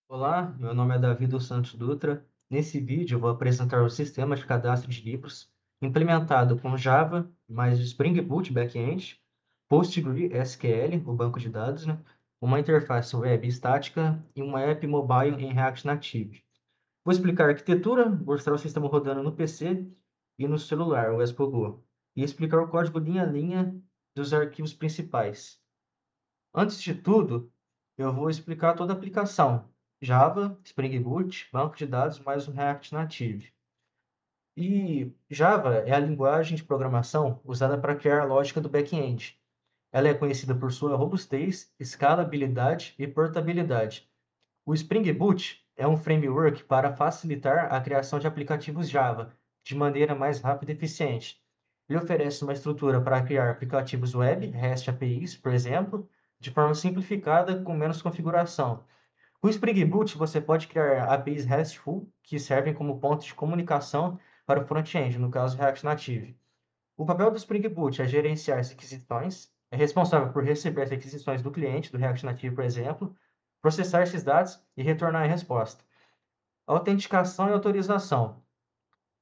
Olá, meu nome é Davi dos Santos Dutra. Nesse vídeo, eu vou apresentar o sistema de cadastro de livros implementado com Java, mais Spring Boot back-end, PostgreSQL, o banco de dados, né? Uma interface web estática e uma app mobile em React Native. Vou explicar a arquitetura, mostrar o sistema rodando no PC e no celular, o Expogo, e explicar o código linha a linha dos arquivos principais. Antes de tudo, eu vou explicar toda a aplicação. Java, Spring Boot, banco de dados, mais um React Native. E Java é a linguagem de programação usada para criar a lógica do back-end. Ela é conhecida por sua robustez, escalabilidade e portabilidade. O Spring Boot é um framework para facilitar a criação de aplicativos Java de maneira mais rápida e eficiente. Ele oferece uma estrutura para criar aplicativos web, REST APIs, por exemplo, de forma simplificada com menos configuração. Com o Spring Boot, você pode criar APIs RESTful que servem como pontos de comunicação para o front-end, no caso React Native. O papel do Spring Boot é gerenciar as requisições, é responsável por receber as requisições do cliente, do React Native, por exemplo, processar esses dados e retornar a resposta. Autenticação e autorização.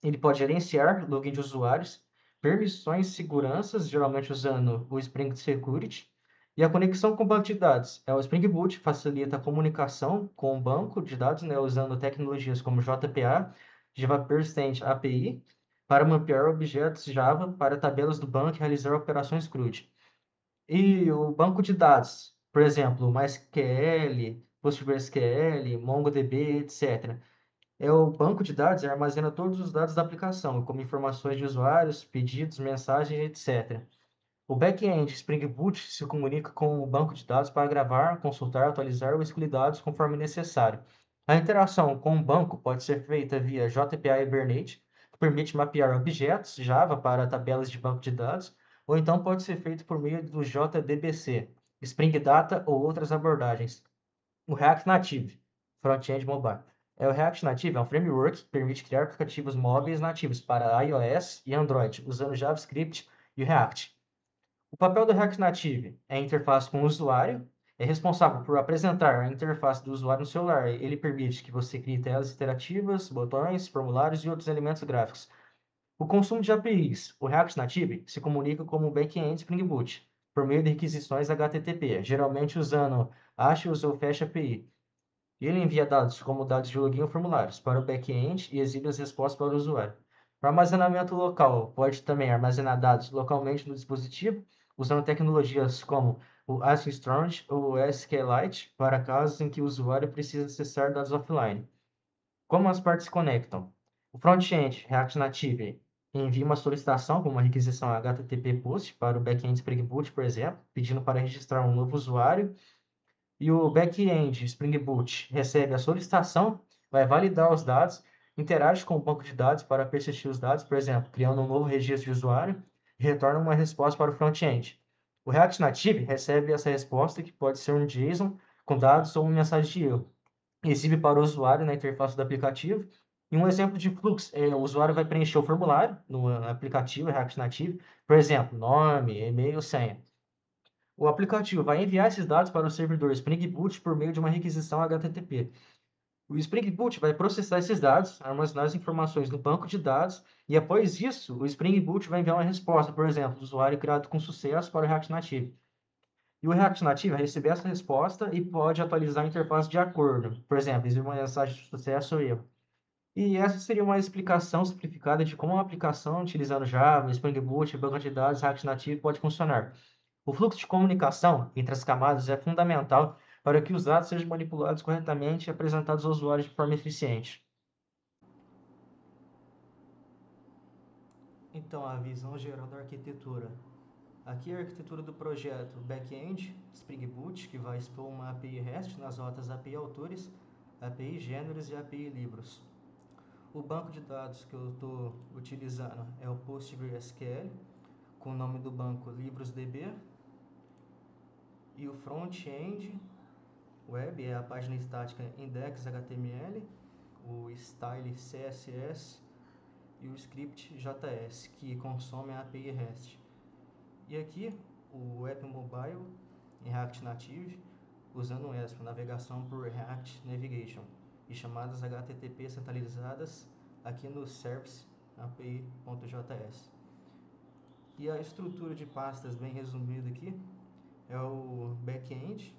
Ele pode gerenciar login de usuários, permissões e seguranças, geralmente usando o Spring Security, e a conexão com o banco de dados. O Spring Boot facilita a comunicação com o banco de dados, né, usando tecnologias como JPA, Java Persistent API, para mapear objetos Java para tabelas do banco e realizar operações CRUD. E o banco de dados, por exemplo, MySQL, PostgreSQL, MongoDB, etc. O banco de dados armazena todos os dados da aplicação, como informações de usuários, pedidos, mensagens, etc. O back-end Spring Boot se comunica com o banco de dados para gravar, consultar, atualizar ou excluir dados conforme necessário. A interação com o banco pode ser feita via JPA Hibernate, que permite mapear objetos Java para tabelas de banco de dados, ou então pode ser feito por meio do JDBC, Spring Data ou outras abordagens. O React Native, front-end mobile. O React Native é um framework que permite criar aplicativos móveis nativos para iOS e Android, usando JavaScript e o React. O papel do React Native é a interface com o usuário, é responsável por apresentar a interface do usuário no celular. Ele permite que você crie telas interativas, botões, formulários e outros elementos gráficos. O consumo de APIs. O React Native se comunica como o back-end Spring Boot, por meio de requisições HTTP, geralmente usando Axios ou Fast API. Ele envia dados, como dados de login ou formulários, para o back-end e exibe as respostas para o usuário. Para armazenamento local, pode também armazenar dados localmente no dispositivo, usando tecnologias como o ASCII Storage ou o SQLite, para casos em que o usuário precisa acessar dados offline. Como as partes se conectam? O front-end React Native envia uma solicitação com uma requisição HTTP POST para o back-end Spring Boot, por exemplo, pedindo para registrar um novo usuário e o back-end Spring Boot recebe a solicitação, vai validar os dados, interage com o banco de dados para persistir os dados, por exemplo, criando um novo registro de usuário e retorna uma resposta para o front-end. O React Native recebe essa resposta, que pode ser um JSON com dados ou uma mensagem de erro. Exibe para o usuário na interface do aplicativo. E um exemplo de fluxo o usuário vai preencher o formulário no aplicativo React Native, por exemplo, nome, e-mail, senha. O aplicativo vai enviar esses dados para o servidor Spring Boot por meio de uma requisição HTTP. O Spring Boot vai processar esses dados, armazenar as informações no banco de dados, e após isso, o Spring Boot vai enviar uma resposta, por exemplo, do usuário criado com sucesso para o React Native. E o React Native vai receber essa resposta e pode atualizar a interface de acordo. Por exemplo, exibir uma mensagem de sucesso ou erro. E essa seria uma explicação simplificada de como uma aplicação utilizando Java, Spring Boot, banco de dados, React Native pode funcionar. O fluxo de comunicação entre as camadas é fundamental para que os dados sejam manipulados corretamente e apresentados aos usuários de forma eficiente. Então, a visão geral da arquitetura. Aqui é a arquitetura do projeto back-end, Spring Boot, que vai expor uma API REST nas rotas API autores, API gêneros e API livros. O banco de dados que eu estou utilizando é o PostgreSQL, com o nome do banco LibrosDB, e o front-end web é a página estática index.html, o style CSS e o script JS, que consome a API REST. E aqui o web mobile em React Native, usando o ESP, navegação por React Navigation, e chamadas HTTP centralizadas aqui no Service API.js. E a estrutura de pastas, bem resumida aqui, é o back-end,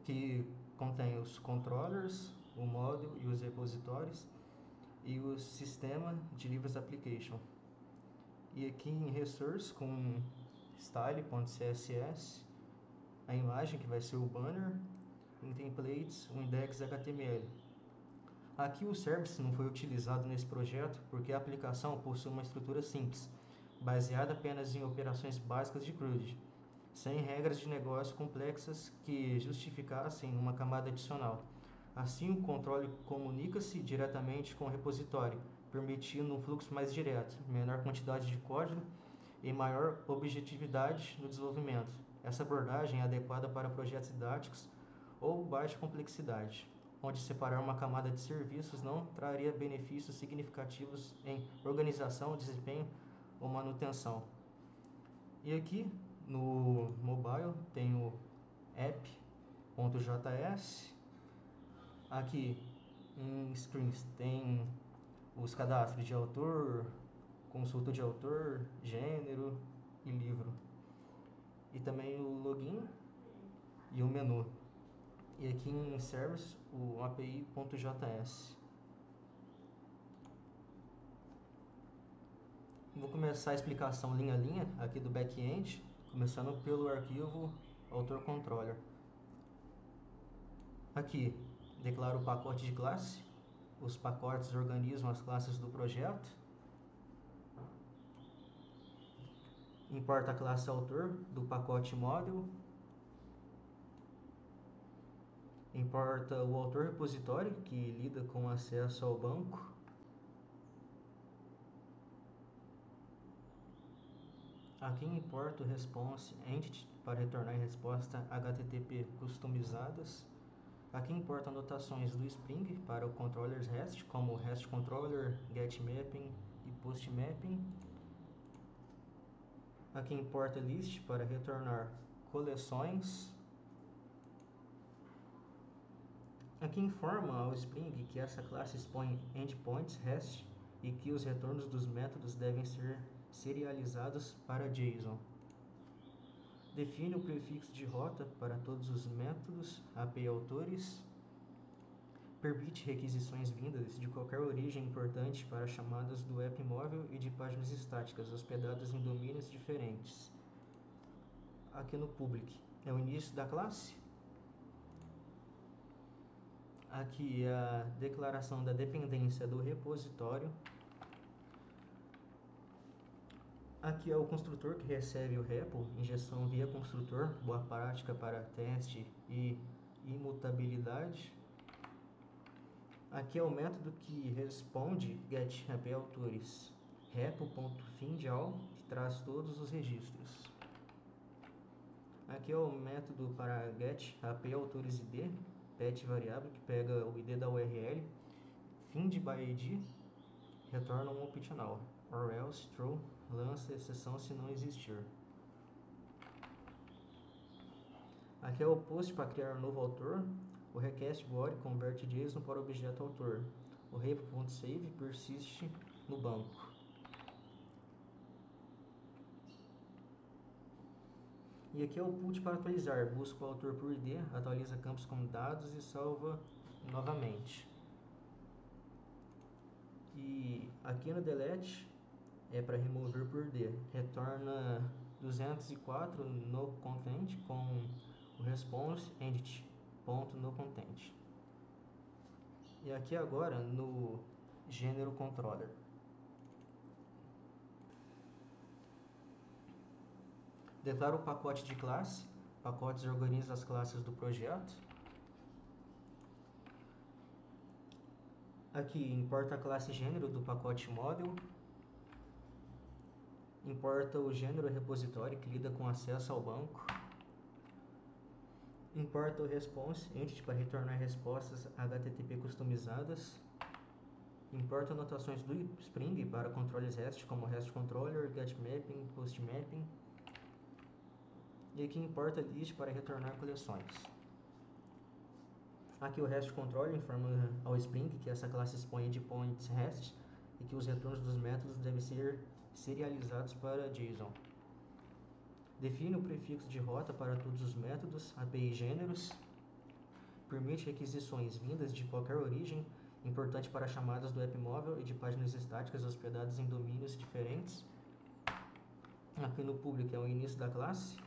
que contém os controllers, o module e os repositórios, e o sistema de livros application. E aqui em resource com style.css, a imagem que vai ser o banner, em templates, o index HTML. Aqui o service não foi utilizado nesse projeto porque a aplicação possui uma estrutura simples, baseada apenas em operações básicas de CRUD, sem regras de negócio complexas que justificassem uma camada adicional. Assim, o controle comunica-se diretamente com o repositório, permitindo um fluxo mais direto, menor quantidade de código e maior objetividade no desenvolvimento. Essa abordagem é adequada para projetos didáticos ou baixa complexidade, onde separar uma camada de serviços não traria benefícios significativos em organização, desempenho ou manutenção. E aqui no mobile tem o app.js. Aqui em screens tem os cadastros de autor, consulta de autor, gênero e livro. E também o login e o menu. E aqui em service o api.js. Vou começar a explicação linha a linha aqui do back-end, começando pelo arquivo autor controller. Aqui declaro o pacote de classe, os pacotes organizam as classes do projeto, importa a classe autor do pacote module, importa o autor repositório que lida com acesso ao banco, aqui importa o response entity para retornar resposta HTTP customizadas. Aqui importa anotações do Spring para o controllers REST, como REST Controller, GetMapping e PostMapping. Aqui importa list para retornar coleções. Aqui informa ao Spring que essa classe expõe endpoints REST e que os retornos dos métodos devem ser serializados para JSON. Define o prefixo de rota para todos os métodos API autores. Permite requisições vindas de qualquer origem importante para chamadas do app móvel e de páginas estáticas hospedadas em domínios diferentes. Aqui no public é o início da classe. Aqui é a declaração da dependência do repositório. Aqui é o construtor que recebe o repo, injeção via construtor, boa prática para teste e imutabilidade. Aqui é o método que responde getAPAutores, repo.findAll, que traz todos os registros. Aqui é o método para getAPAutoresID, pet variável que pega o ID da URL, findById, retorna um optional, or else true, lança exceção se não existir. Aqui é o post para criar um novo autor, o request body converte JSON para o objeto autor, o repo.save persiste no banco. E aqui é o put para atualizar, busca o autor por ID, atualiza campos com dados e salva novamente. E aqui no delete é para remover por ID, retorna 204 no content com o response entity ponto no content. E aqui agora no gênero controller. Declaro o pacote de classe, pacotes organiza as classes do projeto. Aqui importa a classe gênero do pacote module. Importa o gênero repositório que lida com acesso ao banco. Importa o response entity para retornar respostas HTTP customizadas. Importa anotações do Spring para controles REST, como REST Controller, GetMapping, PostMapping. E aqui importa list para retornar coleções. Aqui o REST controller informa ao Spring que essa classe expõe endpoints REST e que os retornos dos métodos devem ser serializados para JSON. Define o prefixo de rota para todos os métodos, API gêneros. Permite requisições vindas de qualquer origem, importante para chamadas do app móvel e de páginas estáticas hospedadas em domínios diferentes. Aqui no público é o início da classe,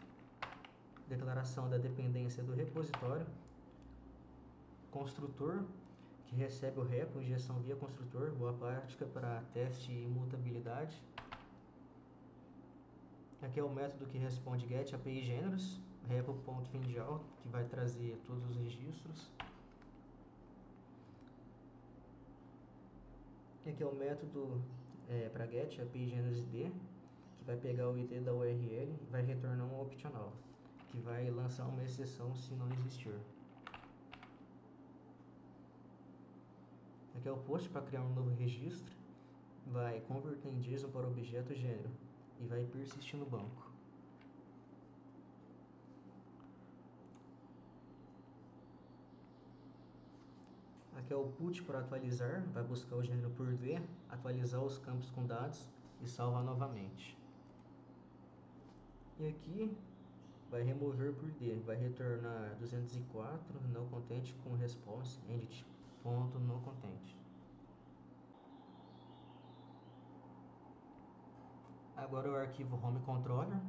declaração da dependência do repositório, construtor, que recebe o repo, injeção via construtor, boa prática para teste e mutabilidade. Aqui é o método que responde get API gêneros, repo.findAll, que vai trazer todos os registros. Aqui é o método para get API gêneros ID, que vai pegar o ID da URL e vai retornar um optional, que vai lançar uma exceção se não existir. Aqui é o post para criar um novo registro, vai converter em JSON para o objeto gênero e vai persistir no banco. Aqui é o put para atualizar, vai buscar o gênero por D, atualizar os campos com dados e salvar novamente. E aqui vai remover por D, vai retornar 204 no content com response edit.nocontent. Agora o arquivo home controller,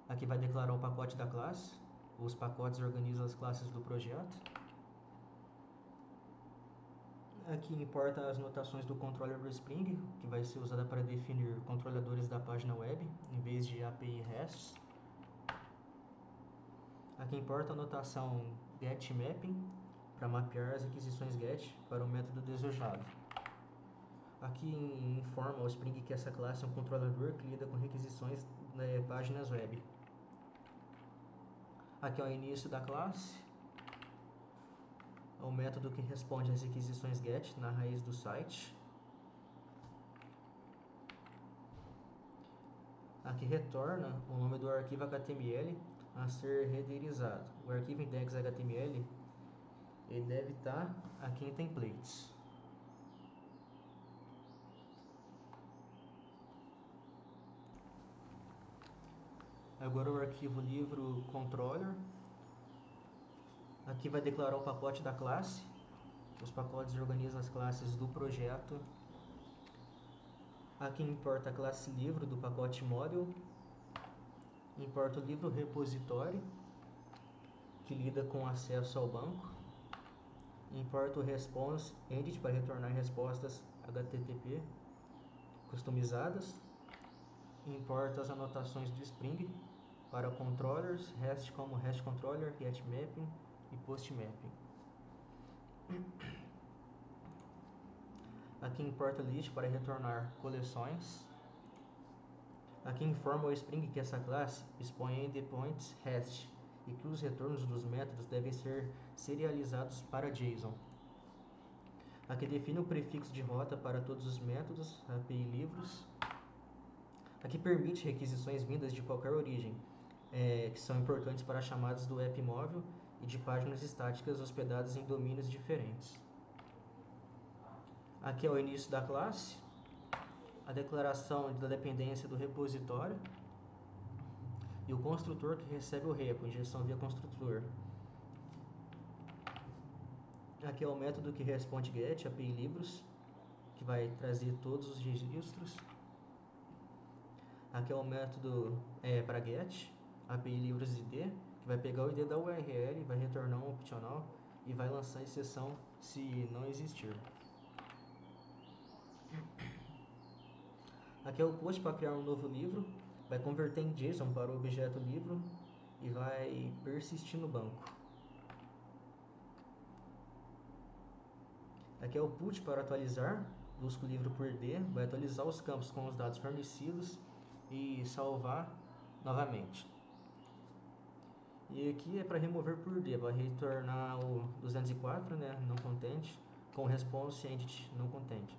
aqui vai declarar o pacote da classe, os pacotes organizam as classes do projeto. Aqui importa as notações do controller do Spring, que vai ser usada para definir controladores da página web, em vez de API RESTs. Aqui importa a notação getMapping, para mapear as requisições get para o método desejado. Aqui informa o Spring que essa classe é um controlador que lida com requisições de páginas web. Aqui é o início da classe, é o método que responde às requisições get na raiz do site. Aqui retorna o nome do arquivo HTML a ser renderizado. O arquivo index.html ele deve estar aqui em templates. Agora o arquivo livro controller. Aqui vai declarar o pacote da classe. Os pacotes organizam as classes do projeto. Aqui importa a classe livro do pacote module. Importa o livro repositório, que lida com acesso ao banco. Importa o response edit para retornar respostas HTTP customizadas. Importa as anotações do Spring para controllers, REST como REST controller, getMapping e postMapping. Aqui importa list para retornar coleções. Aqui informa o Spring que essa classe expõe endpoints REST e que os retornos dos métodos devem ser serializados para JSON. Aqui define o prefixo de rota para todos os métodos, API livros. Aqui permite requisições vindas de qualquer origem, que são importantes para chamadas do app móvel e de páginas estáticas hospedadas em domínios diferentes. Aqui é o início da classe, a declaração da dependência do repositório e o construtor que recebe o repo, injeção via construtor. Aqui é o método que responde get, API livros, que vai trazer todos os registros. Aqui é o método para get, API livros ID, que vai pegar o ID da URL, vai retornar um optional e vai lançar a exceção se não existir. Aqui é o post para criar um novo livro, vai converter em JSON para o objeto livro e vai persistir no banco. Aqui é o put para atualizar, busca o livro por D, vai atualizar os campos com os dados fornecidos e salvar novamente. E aqui é para remover por D, vai retornar o 204, não content, com response edit não content.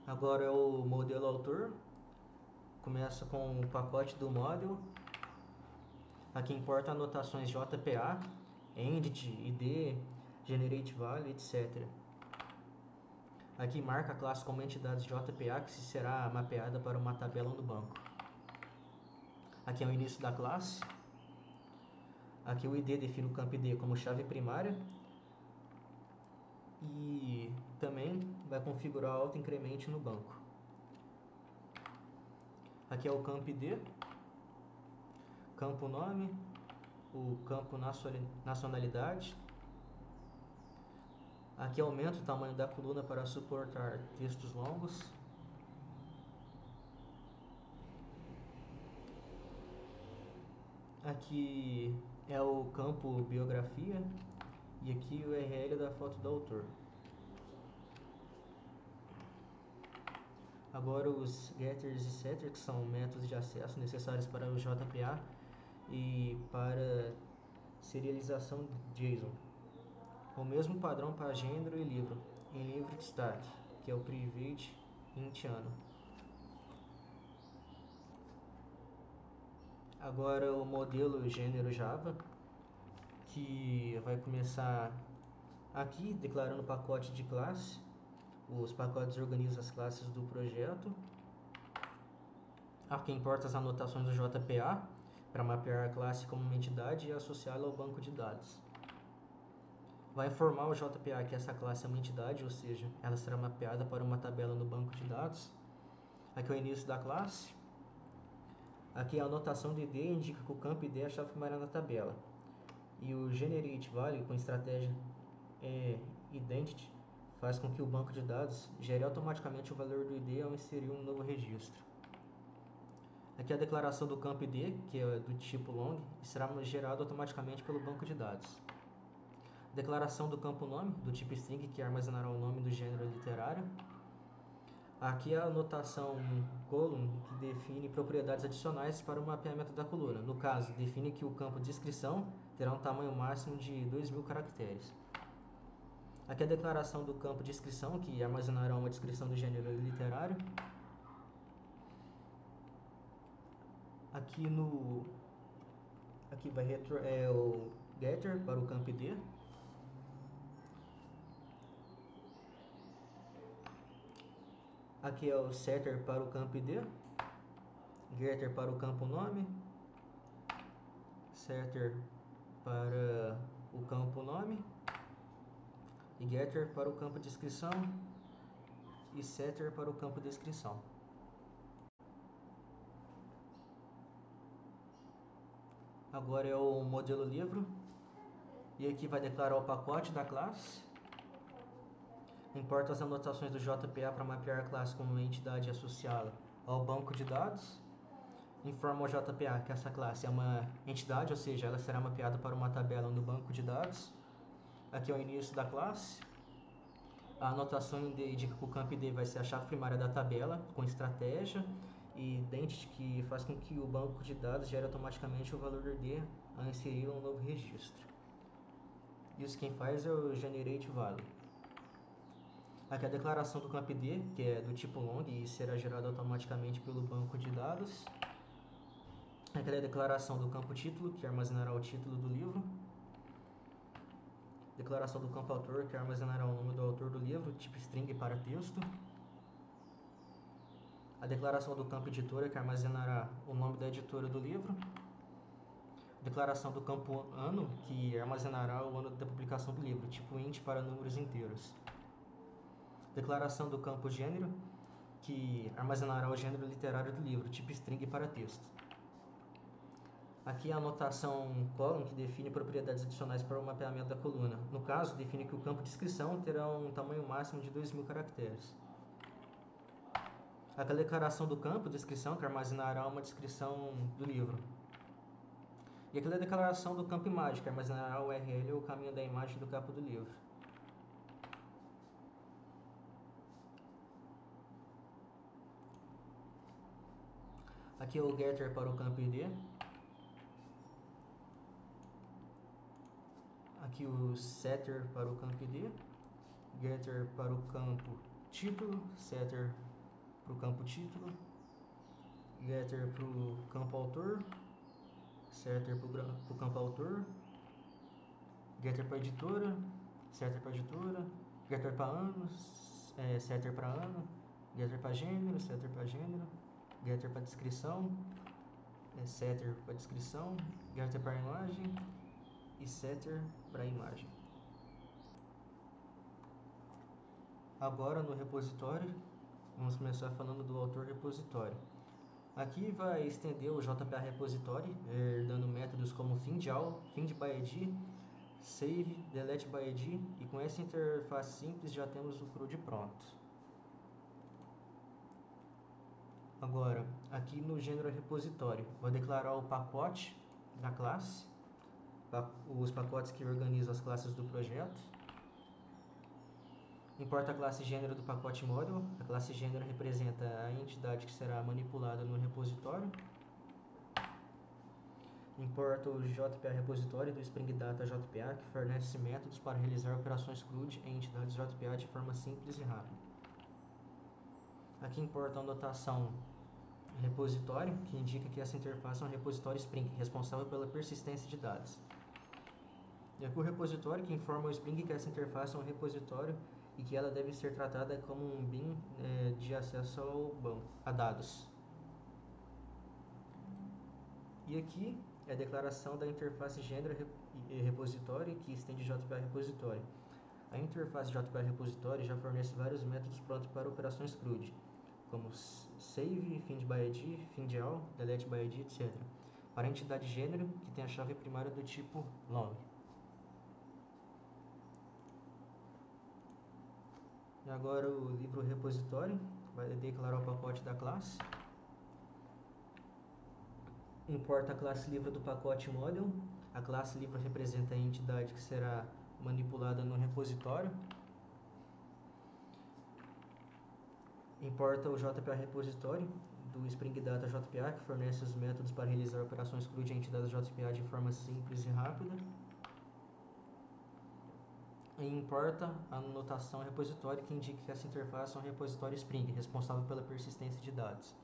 Agora é o modelo autor, começa com o pacote do module, Aqui importa anotações JPA, Entity, ID, Generate Value, etc. Aqui marca a classe como entidade JPA que será mapeada para uma tabela no banco. Aqui é o início da classe. Aqui o ID define o campo ID como chave primária. E também vai configurar o auto-incremente no banco. Aqui é o campo ID, campo nome, o campo nacionalidade. Aqui aumenta o tamanho da coluna para suportar textos longos. Aqui é o campo biografia e aqui o URL da foto do autor. Agora os getters e setters, que são métodos de acesso necessários para o JPA e para serialização JSON. O mesmo padrão para gênero e livro, em livro destaque, que é o private int-ano. Agora o modelo gênero Java, que vai começar aqui declarando o pacote de classe. Os pacotes organizam as classes do projeto. Aqui importa as anotações do JPA para mapear a classe como uma entidade e associá-la ao banco de dados. Vai informar o JPA que essa classe é uma entidade, ou seja, ela será mapeada para uma tabela no banco de dados. Aqui é o início da classe. Aqui a anotação do ID indica que o campo ID é a chave primária na tabela. E o Generate Value com estratégia Identity faz com que o banco de dados gere automaticamente o valor do ID ao inserir um novo registro. Aqui a declaração do campo ID, que é do tipo long, será gerado automaticamente pelo banco de dados. Declaração do campo nome, do tipo string, que armazenará o nome do gênero literário. Aqui a anotação column, que define propriedades adicionais para o mapeamento da coluna. No caso, define que o campo descrição terá um tamanho máximo de 2000 caracteres. Aqui a declaração do campo descrição, que armazenará uma descrição do gênero literário. Aqui vai o getter para o campo ID. Aqui é o setter para o campo ID, getter para o campo nome, setter para o campo nome e getter para o campo descrição e setter para o campo descrição. Agora é o modelo livro e aqui vai declarar o pacote da classe. Importa as anotações do JPA para mapear a classe como uma entidade associada ao banco de dados. Informa ao JPA que essa classe é uma entidade, ou seja, ela será mapeada para uma tabela no banco de dados. Aqui é o início da classe. A anotação indica que o campo ID vai ser a chave primária da tabela, com estratégia e identity, que faz com que o banco de dados gere automaticamente o valor do ID ao inserir um novo registro. Isso quem faz é o Generate Value. Aqui a declaração do campo ID, que é do tipo long e será gerado automaticamente pelo banco de dados. Aqui é a declaração do campo título, que armazenará o título do livro. Declaração do campo autor, que armazenará o nome do autor do livro, tipo string para texto. A declaração do campo editora, que armazenará o nome da editora do livro. Declaração do campo ano, que armazenará o ano da publicação do livro, tipo int para números inteiros. Declaração do campo gênero, que armazenará o gênero literário do livro, tipo string para texto. Aqui a anotação column, que define propriedades adicionais para o mapeamento da coluna. No caso, define que o campo descrição terá um tamanho máximo de 2000 caracteres. Aqui a declaração do campo descrição, que armazenará uma descrição do livro. E aqui a declaração do campo imagem, que armazenará o URL ou o caminho da imagem do capa do livro. Aqui é o getter para o campo ID. Aqui o setter para o campo ID. Getter para o campo título. Setter para o campo título. Getter para o campo autor. setter para o campo autor, getter para editora, setter para editora, getter para anos, setter para ano, getter para gênero, setter para gênero, getter para descrição, setter para descrição, getter para imagem e setter para imagem. Agora no repositório, vamos começar falando do autor repositório. Aqui vai estender o JPA repository, dando métodos como findAll, findById, save, delete by id, e com essa interface simples já temos o CRUD pronto. Agora, aqui no gênero repositório, vou declarar o pacote da classe, os pacotes que organizam as classes do projeto. Importa a classe gênero do pacote model. A classe gênero representa a entidade que será manipulada no repositório. Importa o JPA repositório do Spring Data JPA, que fornece métodos para realizar operações CRUD em entidades JPA de forma simples e rápida. Aqui importa a notação repositório, que indica que essa interface é um repositório Spring, responsável pela persistência de dados. E aqui o repositório, que informa o Spring que essa interface é um repositório e que ela deve ser tratada como um bin de acesso ao banco, a dados. E aqui é a declaração da interface gênero e repositório, que estende JPA repositório. A interface JPA repositório já fornece vários métodos prontos para operações CRUD, como save, findById, findAll, delete by id, etc. Para a entidade gênero, que tem a chave primária do tipo long. E agora o livro repositório vai declarar o pacote da classe. Importa a classe livro do pacote model. A classe livro representa a entidade que será manipulada no repositório. Importa o JPA repositório do Spring Data JPA, que fornece os métodos para realizar operações CRUD em entidades JPA de forma simples e rápida. E importa a notação repositório, que indica que essa interface é um repositório Spring, responsável pela persistência de dados.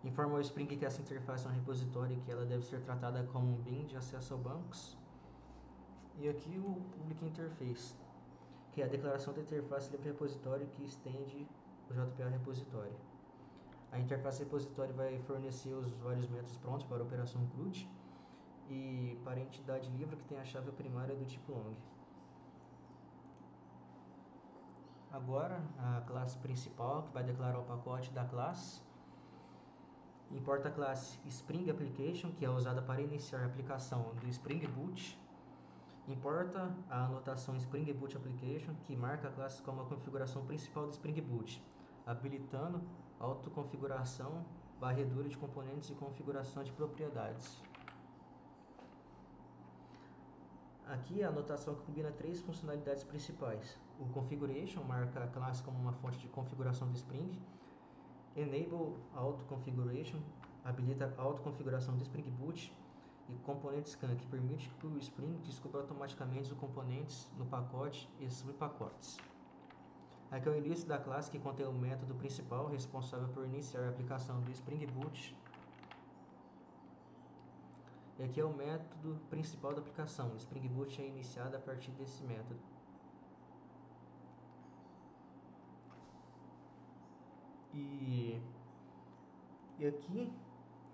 Informa ao Spring que essa interface é um repositório e que ela deve ser tratada como um bin de acesso a bancos. E aqui o Public Interface, que é a declaração da interface livre repositório que estende o JPA repositório. A interface repositório vai fornecer os vários métodos prontos para a operação CRUD e para a entidade livre que tem a chave primária do tipo long. Agora, a classe principal, que vai declarar o pacote da classe. Importa a classe Spring Application, que é usada para iniciar a aplicação do Spring Boot. Importa a anotação Spring Boot Application, que marca a classe como a configuração principal do Spring Boot, habilitando autoconfiguração, varredura de componentes e configuração de propriedades. Aqui a anotação que combina três funcionalidades principais. O Configuration marca a classe como uma fonte de configuração do Spring. Enable Auto Configuration habilita a autoconfiguração do Spring Boot. E Component Scan, que permite que o Spring descubra automaticamente os componentes no pacote e subpacotes. Aqui é o início da classe, que contém o método principal responsável por iniciar a aplicação do Spring Boot. E aqui é o método principal da aplicação. O Spring Boot é iniciado a partir desse método. E aqui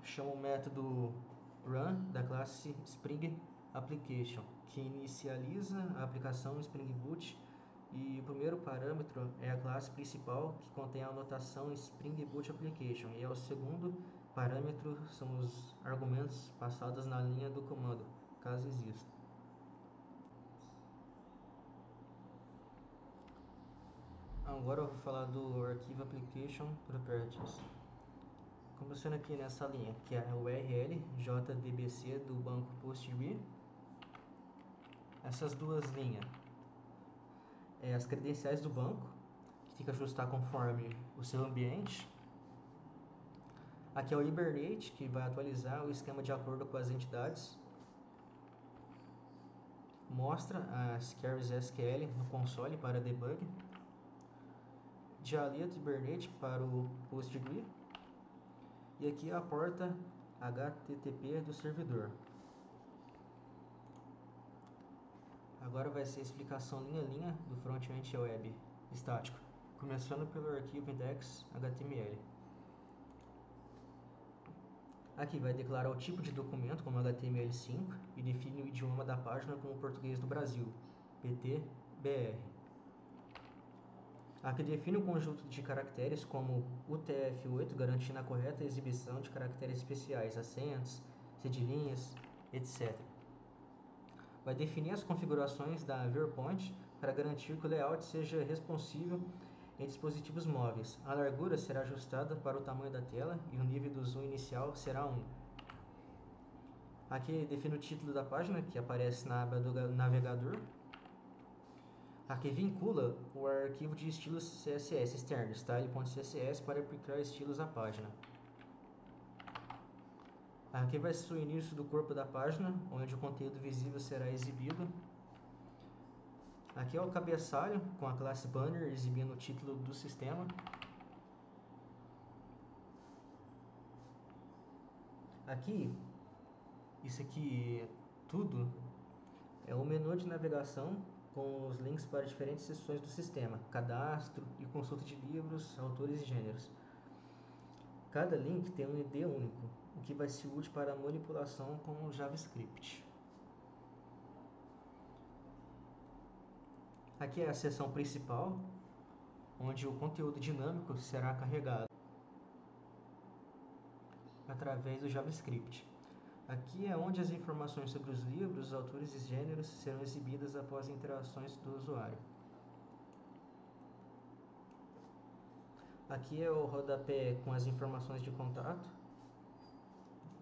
chama o método run da classe Spring Application, que inicializa a aplicação Spring Boot. E o primeiro parâmetro é a classe principal, que contém a anotação Spring Boot Application. E o segundo parâmetro são os argumentos passados na linha do comando, caso exista. Agora eu vou falar do arquivo Application Properties. Começando aqui nessa linha, que é a URL JDBC do banco PostgreSQL. Essas duas linhas as credenciais do banco, que tem que ajustar conforme o seu ambiente. Aqui é o Hibernate, que vai atualizar o esquema de acordo com as entidades. Mostra as queries SQL no console para debug. Dialito Hibernate para o PostgreSQL. E aqui a porta HTTP do servidor. Agora vai ser a explicação linha a linha do front-end web estático, começando pelo arquivo index.html. Aqui vai declarar o tipo de documento como HTML5 e define o idioma da página como português do Brasil, PT-BR. Aqui define o conjunto de caracteres como UTF-8, garantindo a correta exibição de caracteres especiais, acentos, cedilhinhas, etc. Vai definir as configurações da ViewPoint para garantir que o layout seja responsível em dispositivos móveis. A largura será ajustada para o tamanho da tela e o nível do zoom inicial será 1. Aqui define o título da página, que aparece na aba do navegador. Aqui vincula o arquivo de estilos CSS externo, style.css, para aplicar estilos à página. Aqui vai ser o início do corpo da página, onde o conteúdo visível será exibido. Aqui é o cabeçalho, com a classe banner exibindo o título do sistema. Aqui, isso aqui tudo é o menu de navegação com os links para diferentes seções do sistema, cadastro e consulta de livros, autores e gêneros. Cada link tem um ID único, o que vai ser útil para a manipulação com o JavaScript. Aqui é a seção principal, onde o conteúdo dinâmico será carregado através do JavaScript. Aqui é onde as informações sobre os livros, os autores e gêneros serão exibidas após interações do usuário. Aqui é o rodapé com as informações de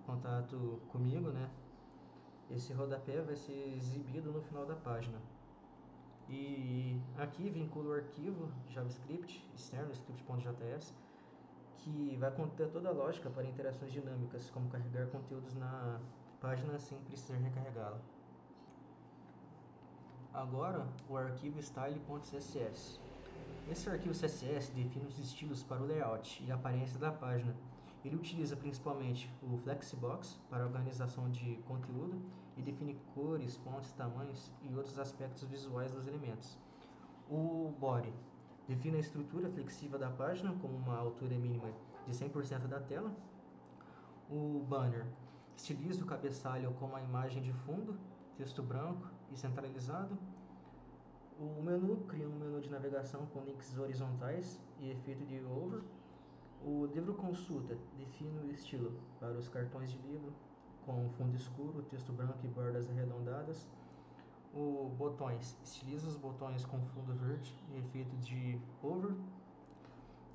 contato comigo, né? Esse rodapé vai ser exibido no final da página. E aqui vincula o arquivo JavaScript externo, script.js, que vai conter toda a lógica para interações dinâmicas, como carregar conteúdos na página sem precisar recarregá-la. Agora, o arquivo style.css. Esse arquivo CSS define os estilos para o layout e a aparência da página. Ele utiliza principalmente o Flexbox para a organização de conteúdo e define cores, fontes, tamanhos e outros aspectos visuais dos elementos. O Body define a estrutura flexível da página com uma altura mínima de 100% da tela. O Banner estiliza o cabeçalho com uma imagem de fundo, texto branco e centralizado. O menu cria um menu de navegação com links horizontais e efeito de hover. O livro consulta define o estilo para os cartões de livro com fundo escuro, texto branco e bordas arredondadas. O botões estiliza os botões com fundo verde e efeito de hover.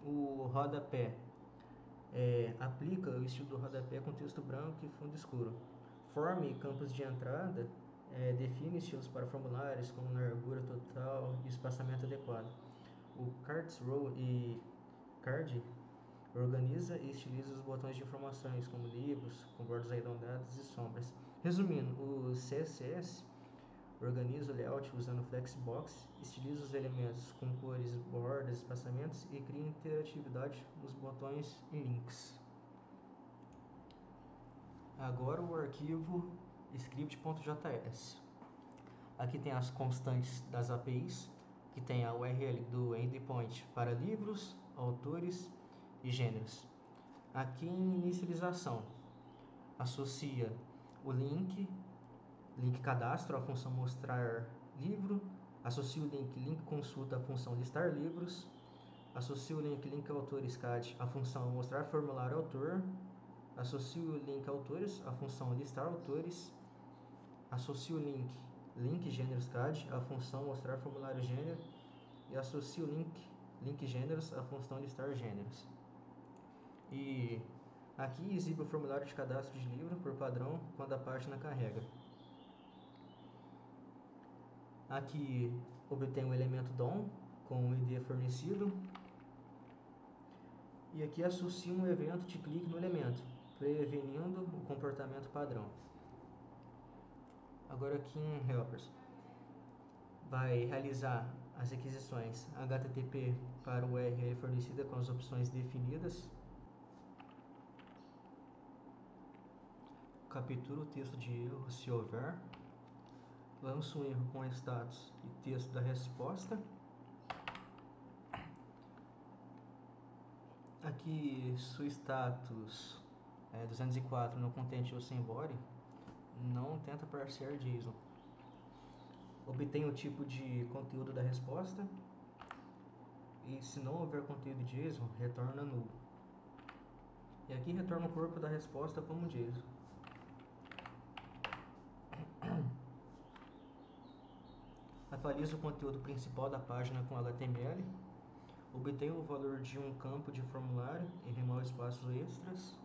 O rodapé aplica o estilo do rodapé com texto branco e fundo escuro. Form e campos de entrada define estilos para formulários como largura total e espaçamento adequado. O Cards Row e Card organiza e estiliza os botões de informações como livros, com bordas arredondadas e sombras. Resumindo, o CSS organiza o layout usando Flexbox, estiliza os elementos com cores, bordas, espaçamentos e cria interatividade nos botões e links. Agora o arquivo script.js. Aqui tem as constantes das APIs, que tem a URL do endpoint para livros, autores e gêneros. Aqui em inicialização, associa o link cadastro à função mostrar livro, associa o link consulta à função listar livros, associa o link autores CAD à função mostrar formulário autor, associa o link autores à função listar autores, associa o link gêneros CAD à função mostrar formulário gênero e associa o link gêneros à função listar gêneros. E aqui exibe o formulário de cadastro de livro por padrão quando a página carrega. Aqui obtém o elemento DOM com o ID fornecido. E aqui associa um evento de clique no elemento, prevenindo o comportamento padrão. Agora aqui em Helpers, vai realizar as requisições HTTP para o URL fornecida com as opções definidas. captura o texto de erro se houver, lança um erro com status e texto da resposta. Aqui, se o status é 204 no contente ou sem body, não tenta parsear JSON. Obtém o tipo de conteúdo da resposta e, se não houver conteúdo JSON, retorna null. E aqui retorna o corpo da resposta como JSON. Atualiza o conteúdo principal da página com HTML. Obtém o valor de um campo de formulário e remove espaços extras.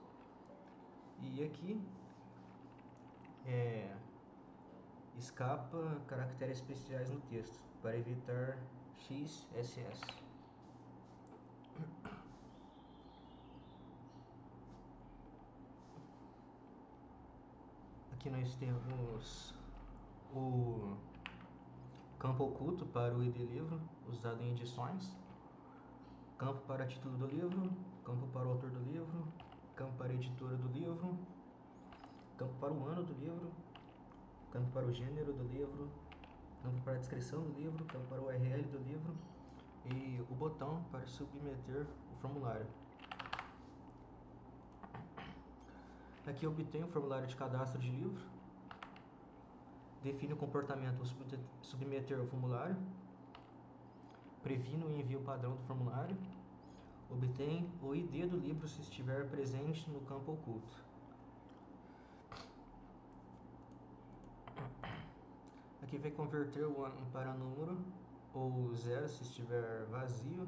E aqui escapa caracteres especiais no texto para evitar XSS. Aqui nós temos o campo oculto para o ID livro, usado em edições, campo para título do livro, campo para o autor do livro, campo para a editora do livro, campo para o ano do livro, campo para o gênero do livro, campo para a descrição do livro, campo para o URL do livro e o botão para submeter o formulário. Aqui eu obtenho o formulário de cadastro de livro, define o comportamento ao submeter o formulário, previno o envio padrão do formulário, obtém o ID do livro se estiver presente no campo oculto. Aqui vai converter o ano para número ou zero se estiver vazio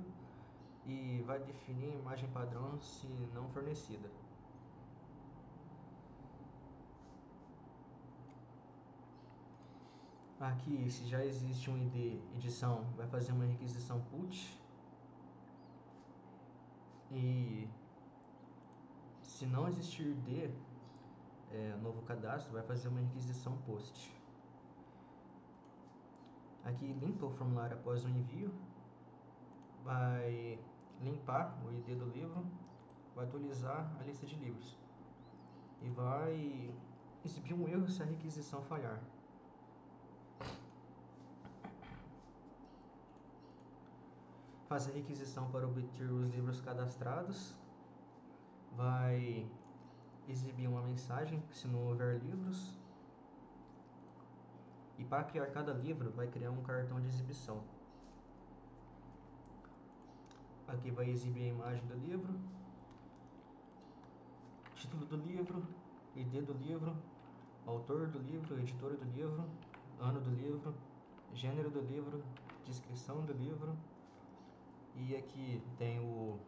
e vai definir a imagem padrão se não fornecida. Aqui, se já existe um ID edição, vai fazer uma requisição put. E se não existir D, novo cadastro, vai fazer uma requisição post. Aqui limpa o formulário após o envio, vai limpar o ID do livro, vai atualizar a lista de livros e vai exibir um erro se a requisição falhar. Faz a requisição para obter os livros cadastrados, vai exibir uma mensagem se não houver livros, e para criar cada livro vai criar um cartão de exibição. Aqui vai exibir a imagem do livro, título do livro, ID do livro, autor do livro, editora do livro, ano do livro, gênero do livro, descrição do livro. E aqui tem o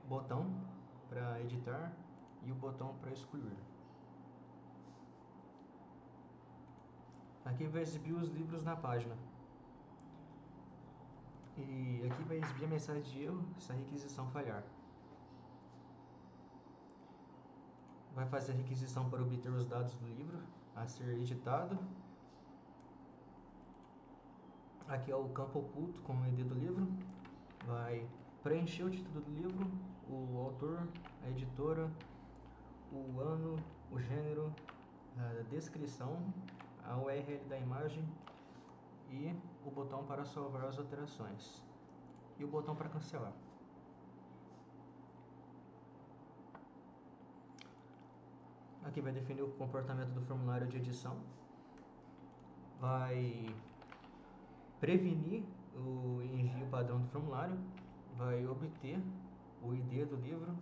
botão para editar e o botão para excluir. Aqui vai exibir os livros na página. E aqui vai exibir a mensagem de erro se a requisição falhar. Vai fazer a requisição para obter os dados do livro a ser editado. Aqui é o campo oculto com o ID do livro. Vai preencher o título do livro, o autor, a editora, o ano, o gênero, a descrição, a URL da imagem e o botão para salvar as alterações e o botão para cancelar. Aqui vai definir o comportamento do formulário de edição, vai prevenir o envio padrão do formulário, vai obter o ID do livro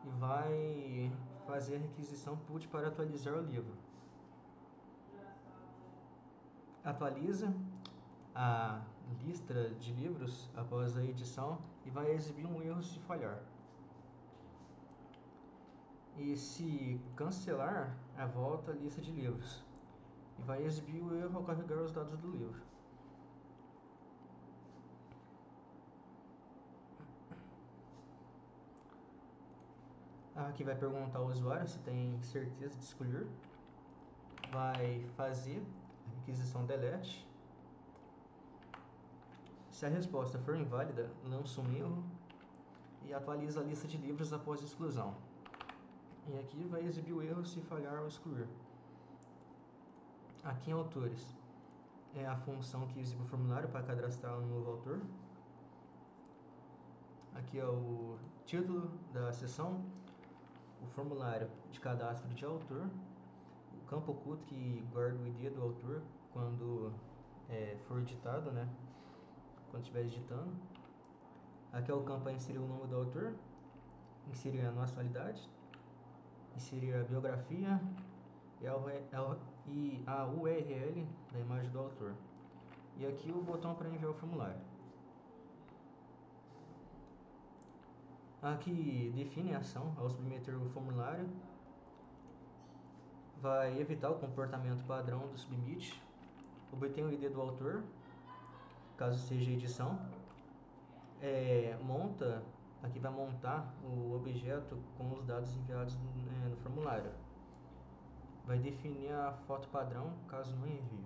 e vai fazer a requisição put para atualizar o livro. Atualiza a lista de livros após a edição e vai exibir um erro se falhar. E se cancelar, volta a lista de livros e vai exibir o erro ao carregar os dados do livro. Aqui vai perguntar ao usuário se tem certeza de excluir, vai fazer a requisição delete. Se a resposta for inválida, lança um erro e atualiza a lista de livros após exclusão. E aqui vai exibir o erro se falhar ou excluir. Aqui em autores é a função que exibe o formulário para cadastrar um novo autor. Aqui é o título da seção, o formulário de cadastro de autor, o campo oculto que guarda o ID do autor quando for editado, né? Quando estiver editando. Aqui é o campo para inserir o nome do autor, inserir a nacionalidade, inserir a biografia e a URL da imagem do autor. E aqui o botão para enviar o formulário. Aqui define a ação ao submeter o formulário. Vai evitar o comportamento padrão do submit. Obtém o ID do autor, caso seja edição. Aqui vai montar o objeto com os dados enviados no formulário. Vai definir a foto padrão, caso não envie.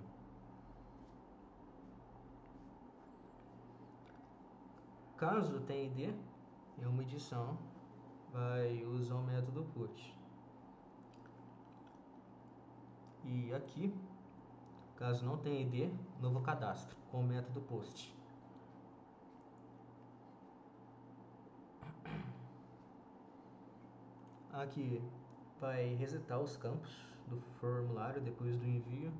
Caso tenha ID em uma edição, vai usar o método put. E aqui, caso não tenha ID, novo cadastro com o método post. Aqui vai resetar os campos do formulário depois do envio,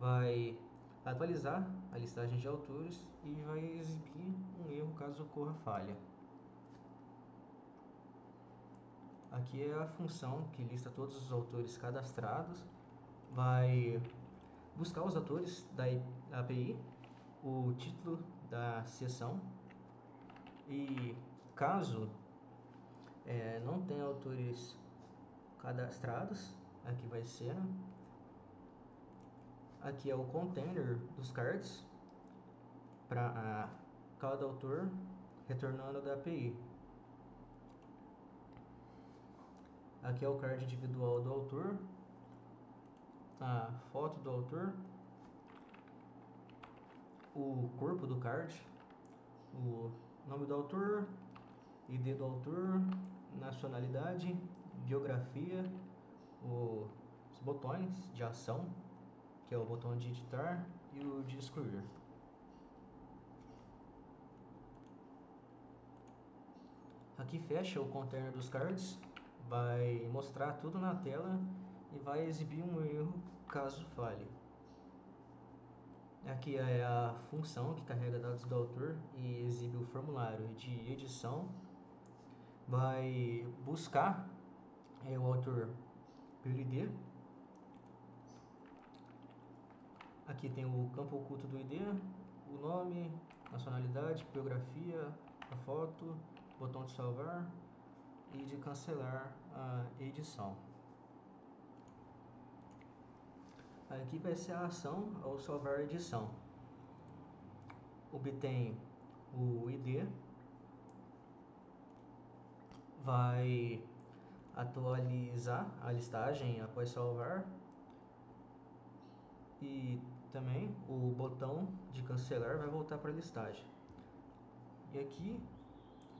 vai atualizar a listagem de autores e vai exibir um erro caso ocorra falha. Aqui é a função que lista todos os autores cadastrados, vai buscar os autores da API, o título da seção e caso não tenha autores cadastrados, aqui vai ser, aqui é o container dos cards para cada autor retornando da API. Aqui é o card individual do autor, a foto do autor, o corpo do card, o nome do autor, ID do autor, nacionalidade, biografia, os botões de ação, que é o botão de editar e o de excluir. Aqui fecha o container dos cards, vai mostrar tudo na tela e vai exibir um erro caso falhe. Aqui é a função que carrega dados do autor e exibe o formulário de edição. Vai buscar o autor pelo ID. Aqui tem o campo oculto do ID, o nome, nacionalidade, biografia, a foto, botão de salvar e de cancelar a edição. Aqui vai ser a ação ao salvar a edição. Obtém o ID, vai atualizar a listagem após salvar e também o botão de cancelar vai voltar para a listagem. E aqui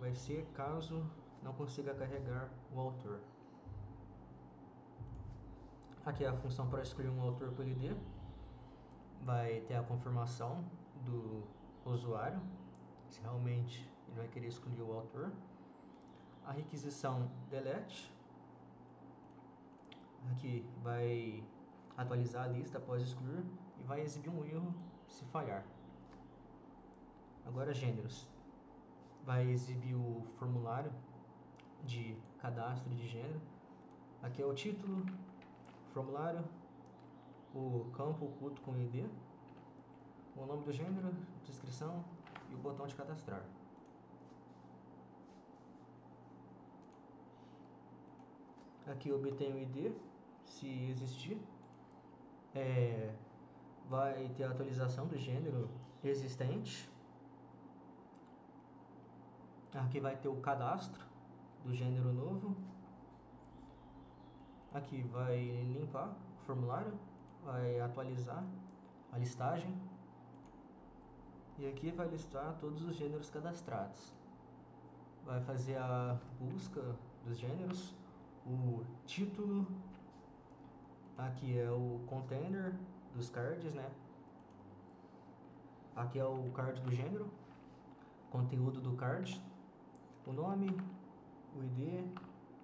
vai ser caso não consiga carregar o autor. Aqui é a função para excluir um autor por ID. Vai ter a confirmação do usuário, se realmente ele vai querer excluir o autor. A requisição delete. Aqui vai atualizar a lista após excluir e vai exibir um erro se falhar. Agora gêneros. Vai exibir o formulário de cadastro de gênero. Aqui é o título, formulário, o campo oculto com ID, o nome do gênero, descrição e o botão de cadastrar. Aqui obtém o ID, se existir. Vai ter a atualização do gênero existente. Aqui vai ter o cadastro do gênero novo. Aqui vai limpar o formulário, vai atualizar a listagem. E aqui vai listar todos os gêneros cadastrados. vai fazer a busca dos gêneros, o título, aqui é o container dos cards, né? Aqui é o card do gênero, conteúdo do card, o nome, o ID,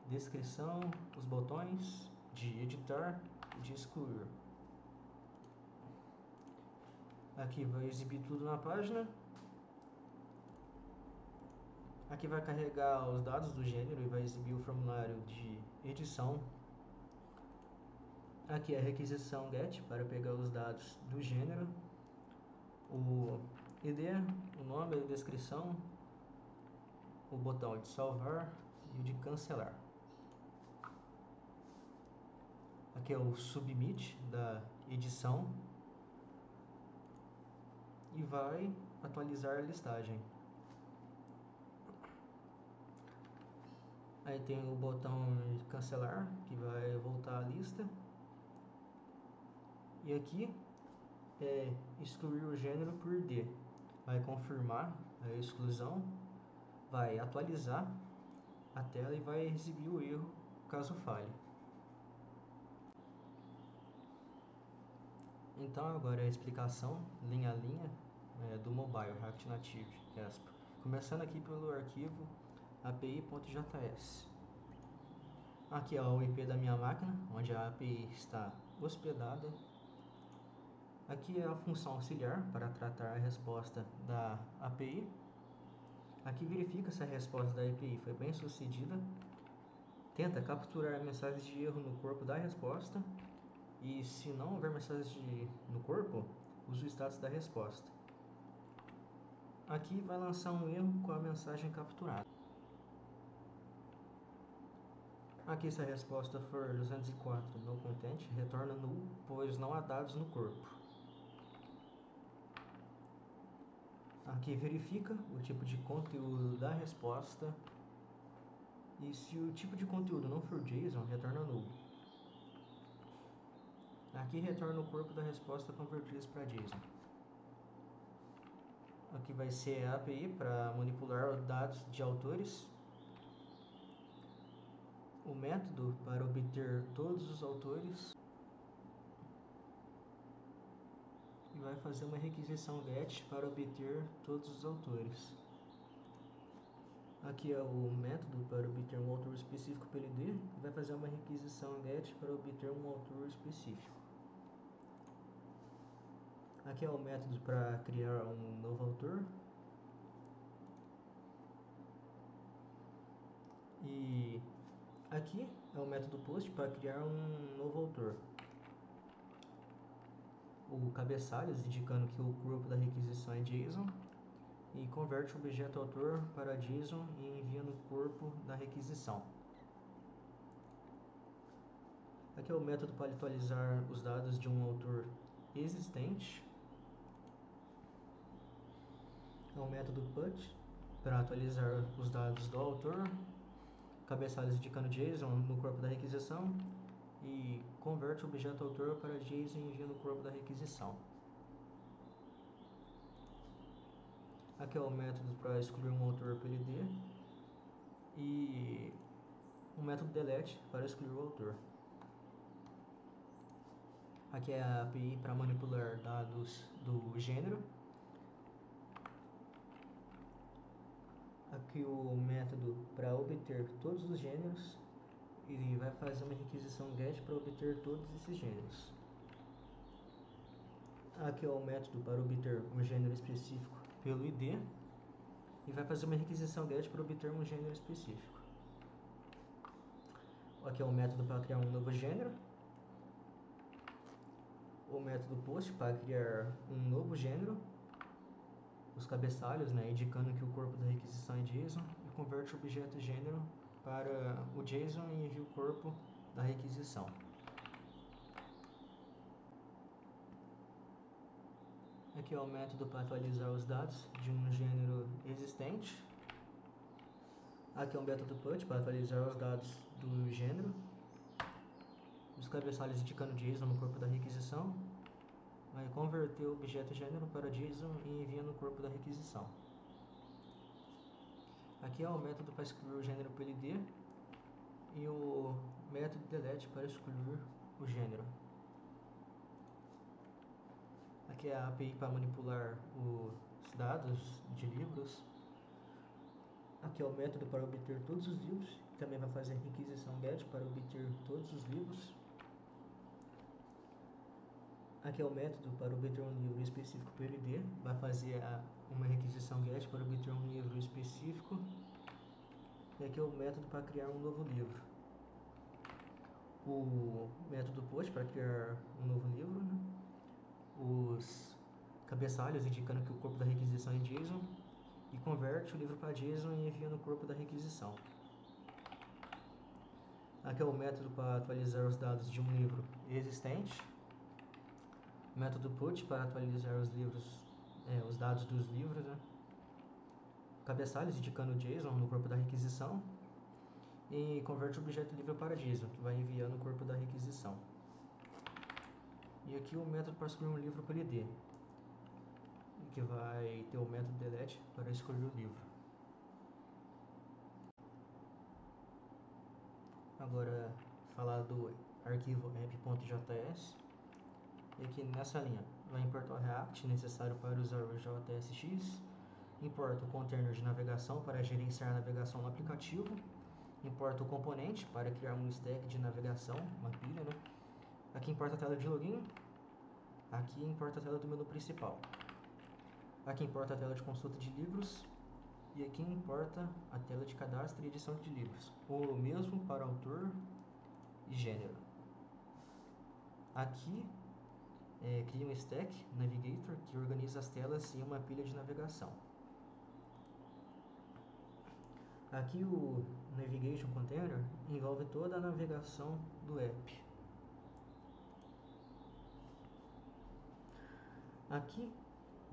descrição, os botões de editar e de excluir. Aqui vai exibir tudo na página. Aqui vai carregar os dados do gênero e vai exibir o formulário de edição. Aqui é a requisição GET para pegar os dados do gênero, o ID, o nome, a descrição, o botão de salvar e o de cancelar. Aqui é o submit da edição e vai atualizar a listagem. Aí tem o botão de cancelar, que vai voltar a lista. E aqui é excluir o gênero por D. Vai confirmar a exclusão, vai atualizar a tela e vai exibir o erro caso falhe. Então agora é a explicação linha a linha do mobile React Native ESP. Começando aqui pelo arquivo api.js. Aqui é o IP da minha máquina, onde a API está hospedada. Aqui é a função auxiliar para tratar a resposta da API. Aqui verifica se a resposta da API foi bem sucedida. Tenta capturar mensagens de erro no corpo da resposta. E se não houver mensagem no corpo, use o status da resposta. Aqui vai lançar um erro com a mensagem capturada. Aqui, se a resposta for 204 no content, retorna null, pois não há dados no corpo. Aqui verifica o tipo de conteúdo da resposta e se o tipo de conteúdo não for JSON, retorna null. Aqui retorna o corpo da resposta convertidos para JSON. Aqui vai ser a API para manipular os dados de autores. O método para obter todos os autores. E vai fazer uma requisição GET para obter todos os autores. Aqui é o método para obter um autor específico pelo ID e vai fazer uma requisição GET para obter um autor específico. Aqui é o método para criar um novo autor. E aqui é o método post para criar um novo autor. O cabeçalhos indicando que o corpo da requisição é JSON e converte o objeto autor para JSON e envia no corpo da requisição. Aqui é o método para atualizar os dados de um autor existente. É o método put para atualizar os dados do autor, cabeçalhos indicando JSON no corpo da requisição e converte o objeto autor para JSON e envia no corpo da requisição. Aqui é o método para excluir um autor pelo ID e o método delete para excluir o autor. Aqui é a API para manipular dados do gênero. Aqui o método para obter todos os gêneros e vai fazer uma requisição GET para obter todos esses gêneros. Aqui é o método para obter um gênero específico pelo ID e vai fazer uma requisição GET para obter um gênero específico. Aqui é o método para criar um novo gênero. O método post para criar um novo gênero. Os cabeçalhos, indicando que o corpo da requisição é JSON e converte o objeto gênero para o JSON e envia o corpo da requisição. Aqui é o método para atualizar os dados de um gênero existente. Aqui é o método put para atualizar os dados do gênero. Os cabeçalhos indicando JSON no corpo da requisição. Vai converter o objeto gênero para JSON e envia no corpo da requisição. Aqui é o método para excluir o gênero PLD e o método delete para excluir o gênero. Aqui é a API para manipular os dados de livros. Aqui é o método para obter todos os livros. Também vai fazer requisição GET para obter todos os livros. Aqui é o método para obter um livro específico PLD. Vai fazer uma requisição GET para obter um livro específico. E aqui é o método para criar um novo livro. O método POST para criar um novo livro, né? Os cabeçalhos indicando que o corpo da requisição é JSON e converte o livro para JSON e envia no corpo da requisição. Aqui é o método para atualizar os dados de um livro existente. O método put para atualizar os dados dos livros, né? Cabeçalhos indicando JSON no corpo da requisição e converte o objeto livro para JSON, que vai enviar no corpo da requisição. E aqui o método para excluir um livro PLD, que vai ter o método delete para excluir o livro. Agora falar do arquivo app.js. E aqui nessa linha vai importar o React necessário para usar o JSX, importa o container de navegação para gerenciar a navegação no aplicativo, importa o componente para criar um stack de navegação, uma pilha, né? Aqui importa a tela de login, aqui importa a tela do menu principal, aqui importa a tela de consulta de livros e aqui importa a tela de cadastro e edição de livros, o mesmo para autor e gênero. Aqui cria um stack navigator que organiza as telas em uma pilha de navegação. Aqui o navigation container envolve toda a navegação do app. Aqui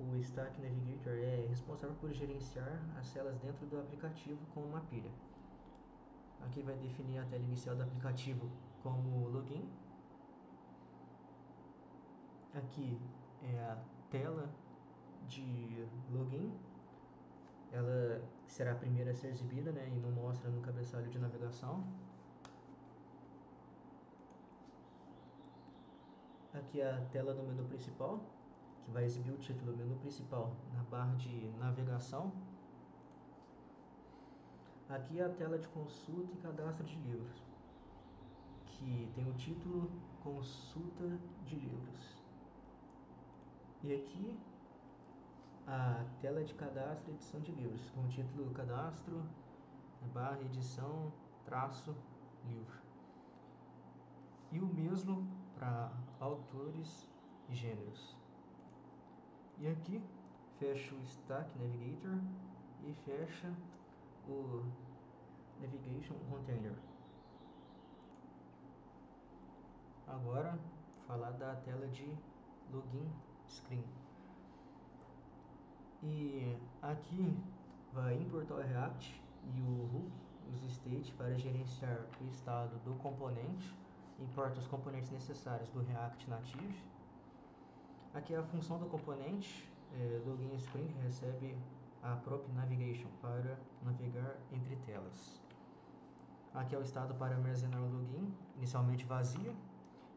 o stack navigator é responsável por gerenciar as telas dentro do aplicativo com uma pilha. Aqui vai definir a tela inicial do aplicativo como login. Aqui é a tela de login. Ela será a primeira a ser exibida, né, e não mostra no cabeçalho de navegação. Aqui é a tela do menu principal, que vai exibir o título menu principal na barra de navegação. Aqui é a tela de consulta e cadastro de livros, que tem o título consulta de livros. E aqui a tela de cadastro e edição de livros, com o título cadastro, barra edição, traço, livro. E o mesmo para autores e gêneros. E aqui fecha o Stack Navigator e fecha o Navigation Container. Agora falar da tela de login screen. E aqui vai importar o React e o hook, os state para gerenciar o estado do componente. Importa os componentes necessários do React Native. Aqui é a função do componente, login Spring recebe a prop navigation para navegar entre telas. Aqui é o estado para armazenar o login, inicialmente vazio,